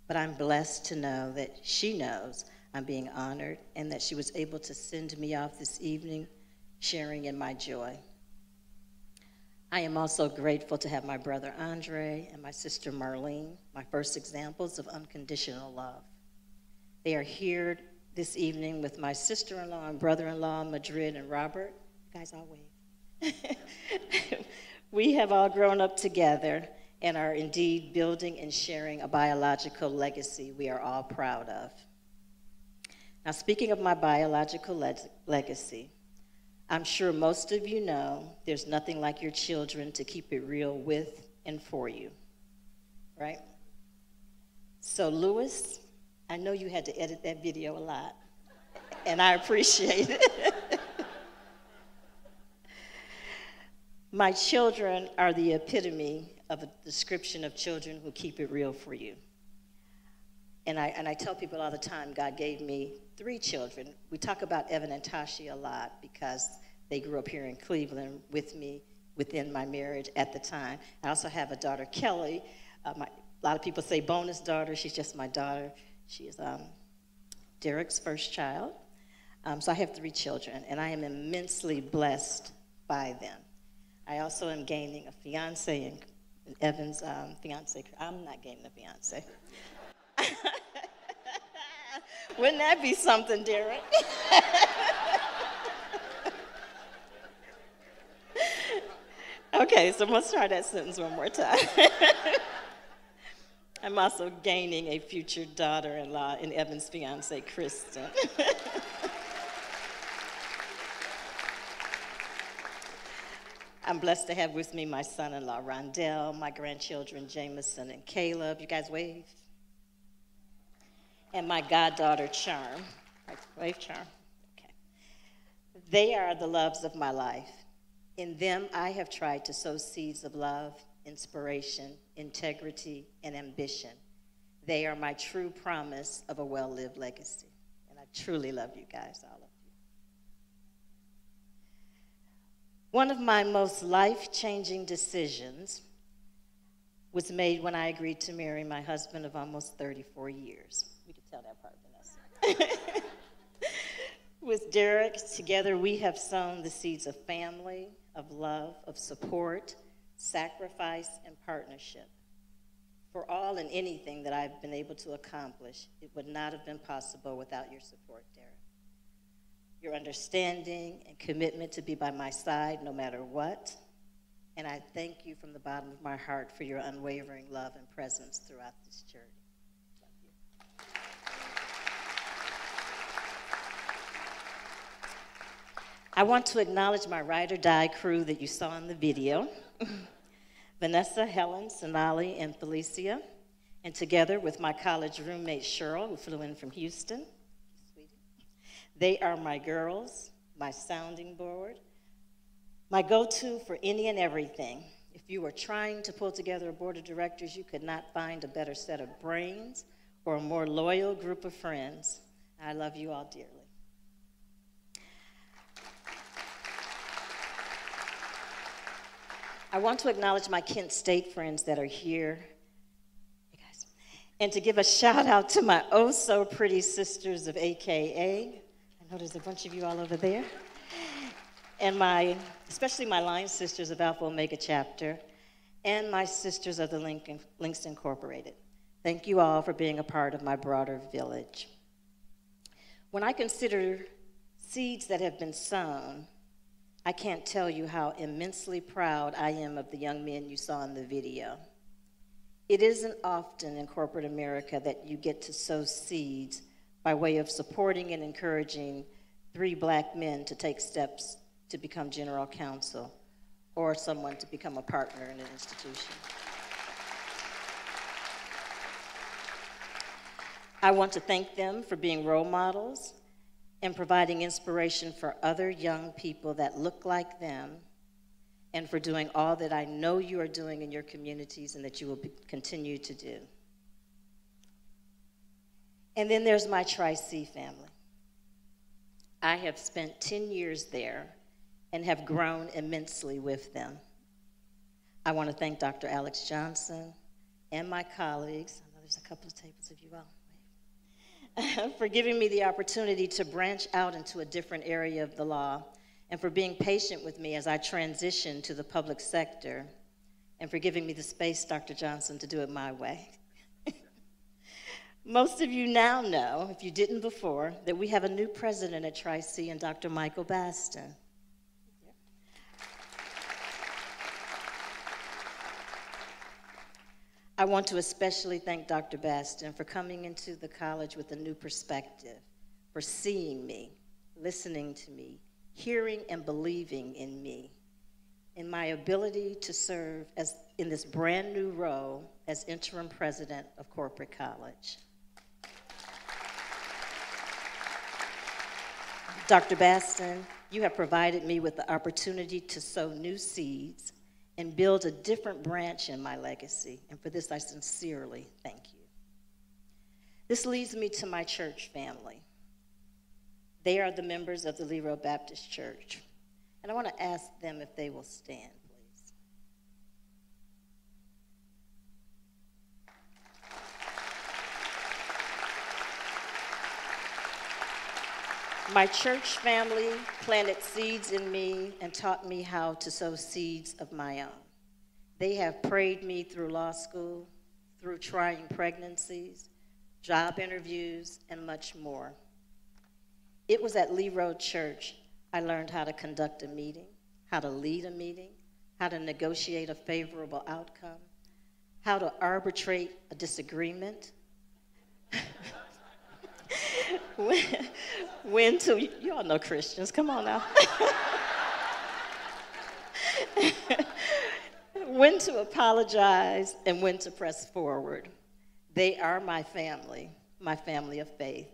S8: But I'm blessed to know that she knows I'm being honored and that she was able to send me off this evening sharing in my joy. I am also grateful to have my brother Andre and my sister Marlene, my first examples of unconditional love. They are here this evening with my sister-in-law and brother-in-law, Madrid and Robert. You guys all wave. We have all grown up together and are indeed building and sharing a biological legacy we are all proud of. Now, speaking of my biological legacy, I'm sure most of you know there's nothing like your children to keep it real with and for you, right? So, Lewis, I know you had to edit that video a lot, and I appreciate it. My children are the epitome of a description of children who keep it real for you. And I tell people all the time, God gave me 3 children. We talk about Evan and Tashi a lot because They grew up here in Cleveland with me within my marriage at the time. I also have a daughter, Kelly. A lot of people say bonus daughter. She's just my daughter. She is Derek's first child. So I have 3 children, and I am immensely blessed by them. I also am gaining a fiance, and Evan's fiance. I'm not gaining a fiance. Wouldn't that be something, Derek? Okay, so I'm going to start that sentence one more time. I'm also gaining a future daughter-in-law in Evan's fiance, Kristen. I'm blessed to have with me my son-in-law, Rondell, my grandchildren, Jameson and Caleb. You guys wave. And my goddaughter, Charm. Wave, Charm. Okay. They are the loves of my life. In them, I have tried to sow seeds of love, inspiration, integrity, and ambition. They are my true promise of a well-lived legacy. And I truly love you guys, all of you. One of my most life-changing decisions was made when I agreed to marry my husband of almost 34 years. We could tell that part, Vanessa. With Derek, together we have sown the seeds of family, of love, of support, sacrifice, and partnership. For all and anything that I've been able to accomplish, it would not have been possible without your support, Derek. Your understanding and commitment to be by my side no matter what. And I thank you from the bottom of my heart for your unwavering love and presence throughout this journey. I want to acknowledge my ride or die crew that you saw in the video. Vanessa, Helen, Sonali, and Felicia, and together with my college roommate Cheryl, who flew in from Houston. They are my girls, my sounding board, my go-to for any and everything. If you were trying to pull together a board of directors, you could not find a better set of brains or a more loyal group of friends. I love you all dearly. I want to acknowledge my Kent State friends that are here, you guys, and to give a shout out to my oh-so-pretty sisters of AKA. I know there's a bunch of you all over there. And especially my line sisters of Alpha Omega Chapter, and my sisters of the Links Incorporated. Thank you all for being a part of my broader village. When I consider seeds that have been sown, I can't tell you how immensely proud I am of the young men you saw in the video. It isn't often in corporate America that you get to sow seeds by way of supporting and encouraging 3 black men to take steps to become general counsel or someone to become a partner in an institution. I want to thank them for being role models and providing inspiration for other young people that look like them, and for doing all that I know you are doing in your communities and that you will continue to do. And then there's my Tri-C family. I have spent 10 years there and have grown immensely with them. I want to thank Dr. Alex Johnson and my colleagues. I know there's a couple of tables of you all. For giving me the opportunity to branch out into a different area of the law, and for being patient with me as I transition to the public sector, and for giving me the space, Dr. Johnson, to do it my way. Most of you now know, if you didn't before, that we have a new president at Tri-C and Dr. Michael Baston. I want to especially thank Dr. Baston for coming into the college with a new perspective, for seeing me, listening to me, hearing and believing in me, in my ability to serve in this brand new role as interim president of Corporate College. Dr. Baston, you have provided me with the opportunity to sow new seeds and build a different branch in my legacy, and for this I sincerely thank you. This leads me to my church family. They are the members of the Leroy Baptist Church. And I want to ask them if they will stand, please. My church family planted seeds in me and taught me how to sow seeds of my own. They have prayed me through law school, through trying pregnancies, job interviews, and much more. It was at Lee Road Church I learned how to conduct a meeting, how to lead a meeting, how to negotiate a favorable outcome, how to arbitrate a disagreement, when to, you all know Christians, come on now. When to apologize and when to press forward. They are my family of faith,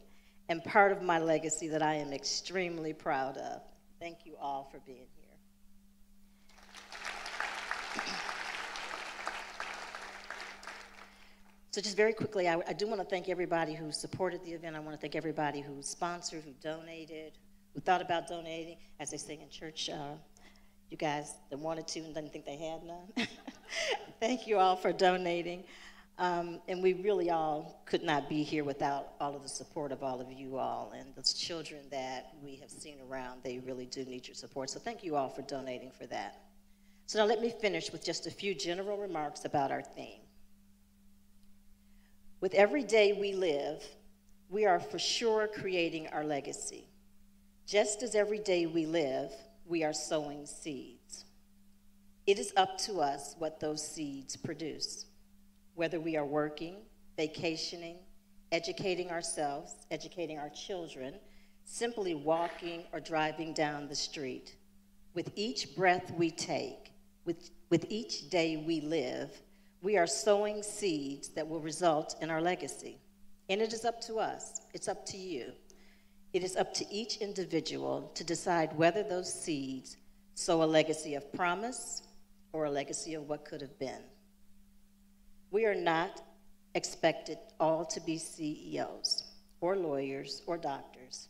S8: and part of my legacy that I am extremely proud of. Thank you all for being here. So just very quickly, I do want to thank everybody who supported the event. I want to thank everybody who sponsored, who donated, who thought about donating. As they say in church, you guys that wanted to and didn't think they had none. Thank you all for donating. And we really all could not be here without all of the support of all of you all. And those children that we have seen around, they really do need your support. So thank you all for donating for that. So now let me finish with just a few general remarks about our theme. With every day we live, we are for sure creating our legacy. Just as every day we live, we are sowing seeds. It is up to us what those seeds produce. Whether we are working, vacationing, educating ourselves, educating our children, simply walking or driving down the street. With each breath we take, with each day we live, we are sowing seeds that will result in our legacy. And it is up to us. It's up to you. It is up to each individual to decide whether those seeds sow a legacy of promise or a legacy of what could have been. We are not expected all to be CEOs or lawyers or doctors.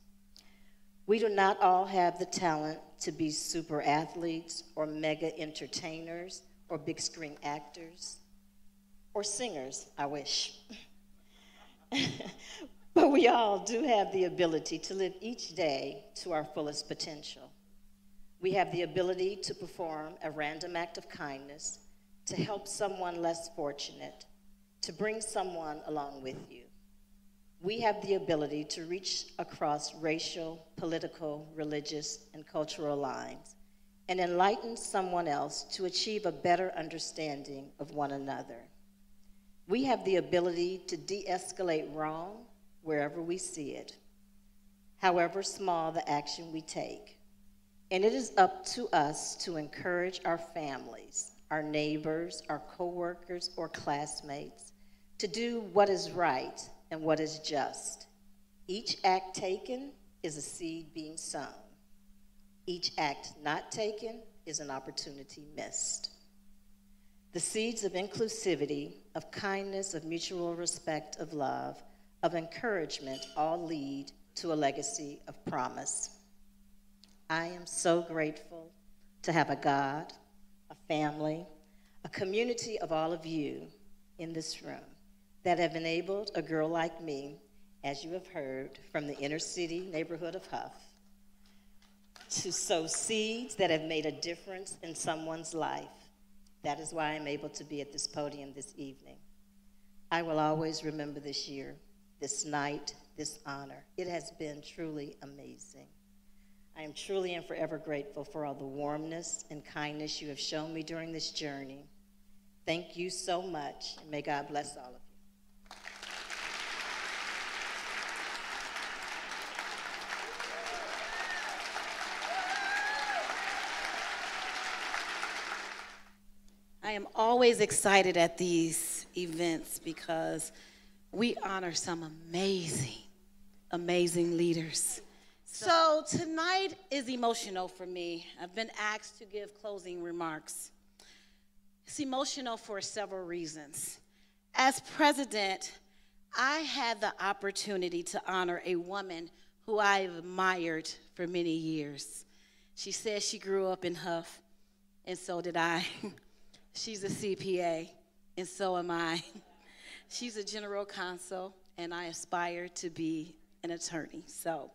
S8: We do not all have the talent to be super athletes or mega entertainers or big screen actors or singers, I wish. But we all do have the ability to live each day to our fullest potential. We have the ability to perform a random act of kindness, to help someone less fortunate, to bring someone along with you. We have the ability to reach across racial, political, religious, and cultural lines and enlighten someone else to achieve a better understanding of one another. We have the ability to de-escalate wrong wherever we see it, however small the action we take. And it is up to us to encourage our families, our neighbors, our coworkers, or classmates to do what is right and what is just. Each act taken is a seed being sown. Each act not taken is an opportunity missed. The seeds of inclusivity, of kindness, of mutual respect, of love, of encouragement all lead to a legacy of promise. I am so grateful to have a God, a family, a community of all of you in this room that have enabled a girl like me, as you have heard, from the inner city neighborhood of Huff, to sow seeds that have made a difference in someone's life. That is why I'm able to be at this podium this evening. I will always remember this year, this night, this honor. It has been truly amazing. I am truly and forever grateful for all the warmness and kindness you have shown me during this journey. Thank you so much, and may God bless all of you.
S7: I am always excited at these events because we honor some amazing, amazing leaders. So tonight is emotional for me. I've been asked to give closing remarks. It's emotional for several reasons. As president, I had the opportunity to honor a woman who I've admired for many years. She says she grew up in Huff, and so did I. She's a CPA, and so am I. She's a general counsel, and I aspire to be an attorney. So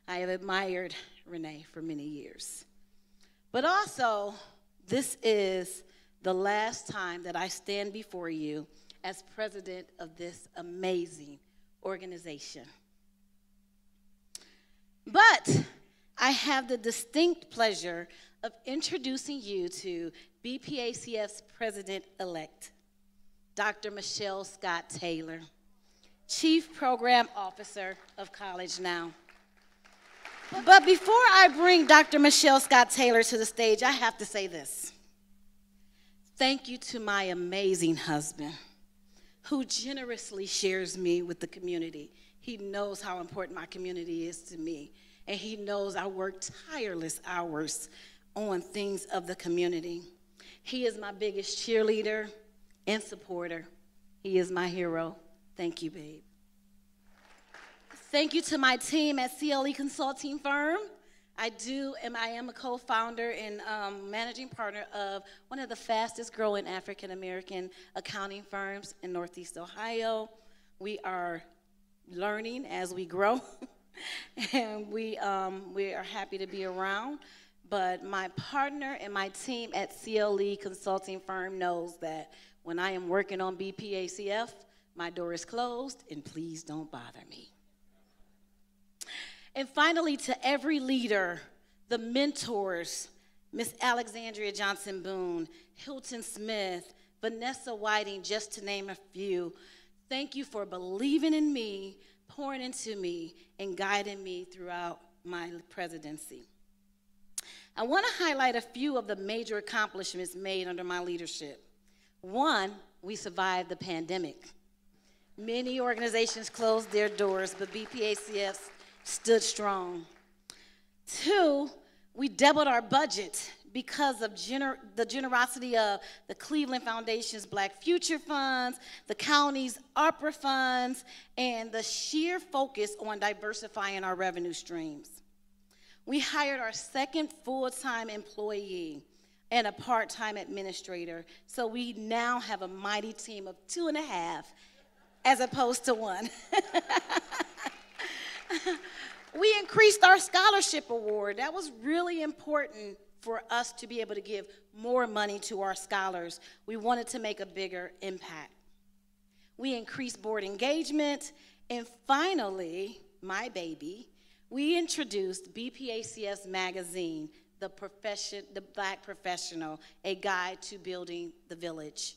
S7: I have admired Renee for many years. But also, this is the last time that I stand before you as president of this amazing organization. But I have the distinct pleasure of introducing you to BPACF's president-elect, Dr. Michelle Scott Taylor, Chief Program Officer of College Now. But before I bring Dr. Michelle Scott Taylor to the stage, I have to say this. Thank you to my amazing husband, who generously shares me with the community. He knows how important my community is to me, and he knows I work tireless hours on things of the community. He is my biggest cheerleader and supporter. He is my hero. Thank you, babe. Thank you to my team at CLE Consulting Firm. I am a co-founder and managing partner of one of the fastest growing African-American accounting firms in Northeast Ohio. We are learning as we grow, and we are happy to be around. But my partner and my team at CLE Consulting Firm knows that when I am working on BPACF, my door is closed, and please don't bother me. And finally, to every leader, the mentors, Miss Alexandria Johnson Boone, Hilton Smith, Vanessa Whiting, just to name a few, thank you for believing in me, pouring into me, and guiding me throughout my presidency. I want to highlight a few of the major accomplishments made under my leadership. One, we survived the pandemic. Many organizations closed their doors, but BPACF stood strong. Two, we doubled our budget because of the generosity of the Cleveland Foundation's Black Future Funds, the county's ARPA funds, and the sheer focus on diversifying our revenue streams. We hired our second full-time employee and a part-time administrator, so we now have a mighty team of 2.5 as opposed to 1. We increased our scholarship award. That was really important for us to be able to give more money to our scholars. We wanted to make a bigger impact. We increased board engagement, and finally, my baby, we introduced BPACF's magazine, The Black Professional, a guide to building the village.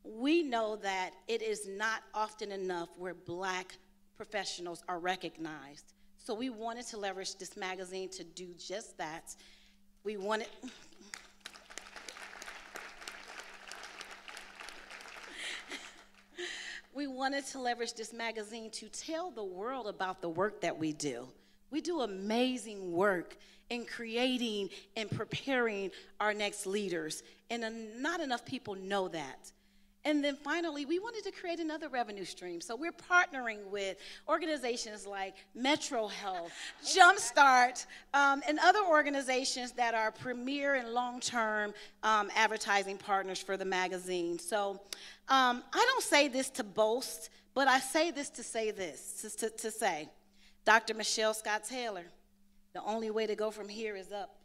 S7: We know that it is not often enough where Black professionals are recognized. So we wanted to leverage this magazine to do just that. We wanted to leverage this magazine to tell the world about the work that we do. We do amazing work in creating and preparing our next leaders, and not enough people know that. And then finally, we wanted to create another revenue stream. So we're partnering with organizations like Metro Health, Jumpstart, and other organizations that are premier and long-term advertising partners for the magazine. So I don't say this to boast, but I say this to say this, to say, Dr. Michelle Scott Taylor, the only way to go from here is up.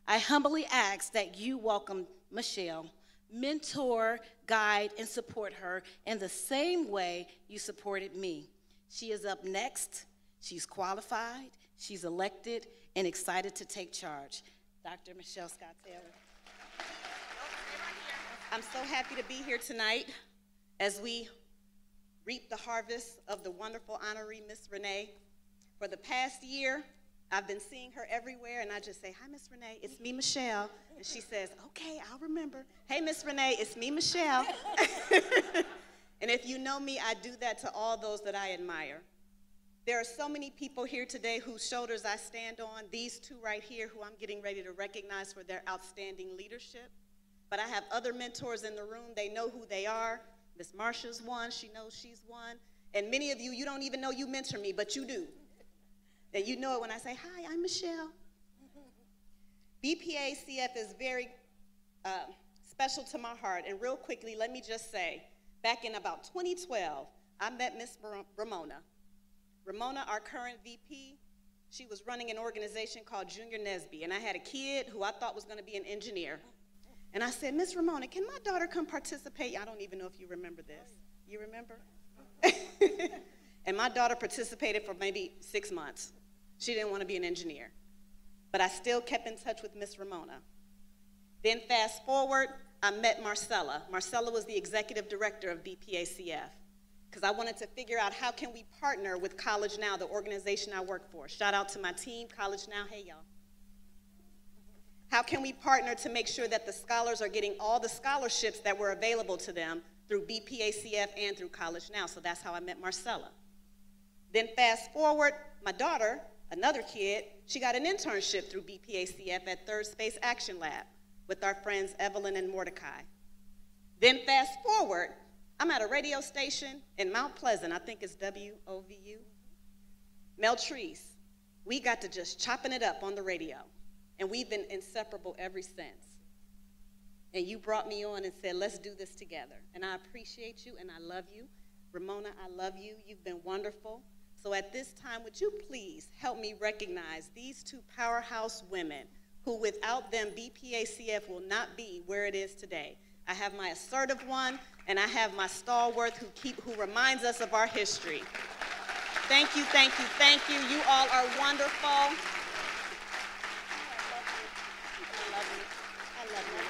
S7: I humbly ask that you welcome Michelle, mentor, guide, and support her in the same way you supported me. She is up next. She's qualified, she's elected, and excited to take charge. Dr. Michelle Scott Taylor.
S10: I'm so happy to be here tonight as we reap the harvest of the wonderful honoree, Miss Renee. For the past year, I've been seeing her everywhere, and I just say, hi, Miss Renee, it's me, Michelle. And she says, okay, I'll remember. Hey, Miss Renee, it's me, Michelle. And if you know me, I do that to all those that I admire. There are so many people here today whose shoulders I stand on, these two right here who I'm getting ready to recognize for their outstanding leadership. But I have other mentors in the room. They know who they are. Miss Marsha's one. She knows she's one. And many of you, you don't even know you mentor me, but you do. And you know it when I say, hi, I'm Michelle. BPACF is very special to my heart, and real quickly, let me just say, back in about 2012, I met Miss Ramona. Ramona, our current VP, she was running an organization called Junior Nesby, and I had a kid who I thought was going to be an engineer. And I said, Miss Ramona, can my daughter come participate? I don't even know if you remember this. You remember? And my daughter participated for maybe 6 months. She didn't want to be an engineer. But I still kept in touch with Miss Ramona. Then fast forward, I met Marcella. Marcella was the executive director of BPACF, because I wanted to figure out how can we partner with College Now, the organization I work for. Shout out to my team, College Now. Hey, y'all. How can we partner to make sure that the scholars are getting all the scholarships that were available to them through BPACF and through College Now? So that's how I met Marcella. Then fast forward, my daughter, another kid, she got an internship through BPACF at Third Space Action Lab with our friends Evelyn and Mordecai. Then fast forward, I'm at a radio station in Mount Pleasant, I think it's WOVU. Meltrice, we got to just chopping it up on the radio, and we've been inseparable ever since. And you brought me on and said, let's do this together. And I appreciate you and I love you. Ramona, I love you. You've been wonderful. So at this time, would you please help me recognize these two powerhouse women who without them, BPACF will not be where it is today. I have my assertive one, and I have my stalwart who reminds us of our history. Thank you, thank you, thank you. You all are wonderful. I love you. I love you.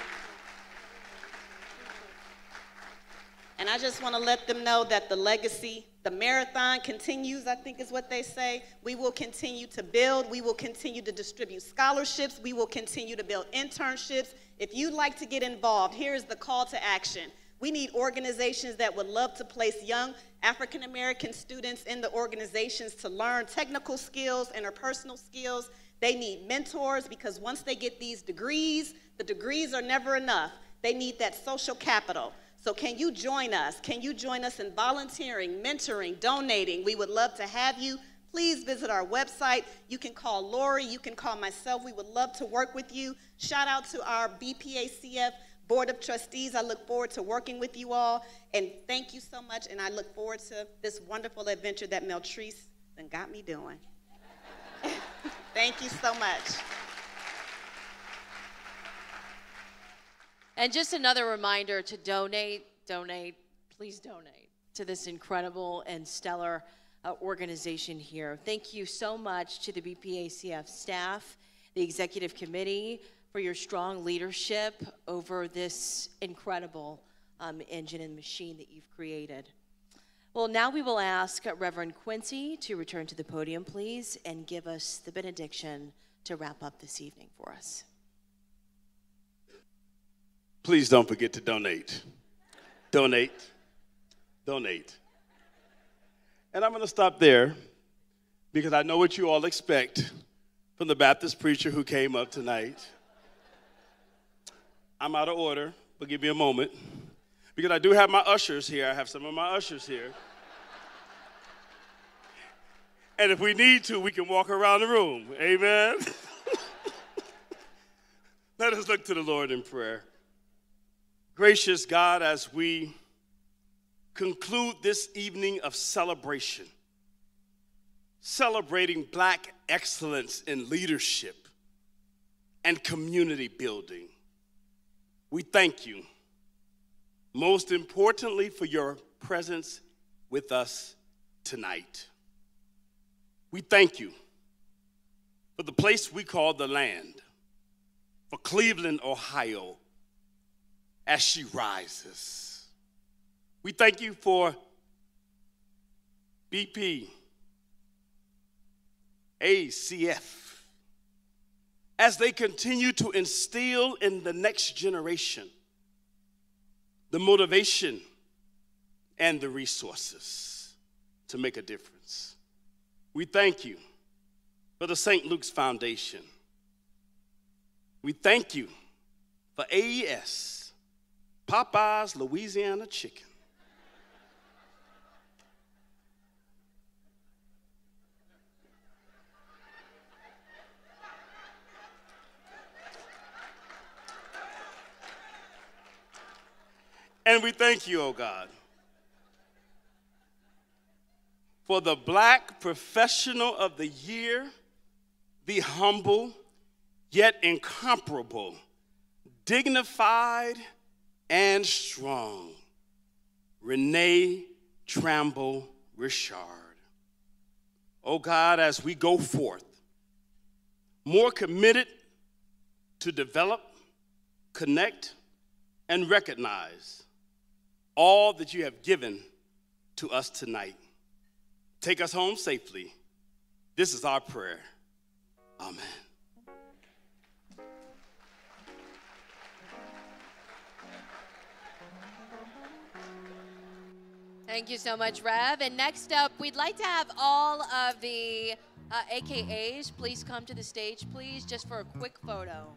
S10: And I just want to let them know that the legacy, the marathon continues, I think is what they say. We will continue to build. We will continue to distribute scholarships. We will continue to build internships. If you'd like to get involved, here's the call to action. We need organizations that would love to place young African-American students in the organizations to learn technical skills, interpersonal skills. They need mentors, because once they get these degrees, the degrees are never enough. They need that social capital. So can you join us? Can you join us in volunteering, mentoring, donating? We would love to have you. Please visit our website. You can call Lori. You can call myself. We would love to work with you. Shout out to our BPACF Board of Trustees. I look forward to working with you all. And thank you so much. And I look forward to this wonderful adventure that Meltrice done got me doing. Thank you so much.
S2: And just another reminder to donate, please donate to this incredible and stellar organization here. Thank you so much to the BPACF staff, the executive committee, for your strong leadership over this incredible engine and machine that you've created. Well, now we will ask Reverend Quincy to return to the podium, please, and give us the benediction to wrap up this evening for us.
S3: Please don't forget to donate. Donate. Donate. And I'm going to stop there because I know what you all expect from the Baptist preacher who came up tonight. I'm out of order, but give me a moment. Because I do have my ushers here. I have some of my ushers here. And if we need to, we can walk around the room. Amen? Let us look to the Lord in prayer. Gracious God, as we conclude this evening of celebration, celebrating Black excellence in leadership and community building, we thank you, most importantly, for your presence with us tonight. We thank you for the place we call the land, for Cleveland, Ohio, as she rises. We thank you for BPACF as they continue to instill in the next generation the motivation and the resources to make a difference. We thank you for the St. Luke's Foundation. We thank you for AES, Popeye's Louisiana Chicken. And we thank you, oh God, for the Black Professional of the Year, the humble, yet incomparable, dignified, and strong, Renee Tramble Richard. Oh God, as we go forth, more committed to develop, connect, and recognize all that you have given to us tonight. Take us home safely. This is our prayer. Amen.
S2: Thank you so much, Rev. And next up, we'd like to have all of the AKAs please come to the stage, please, just for a quick photo.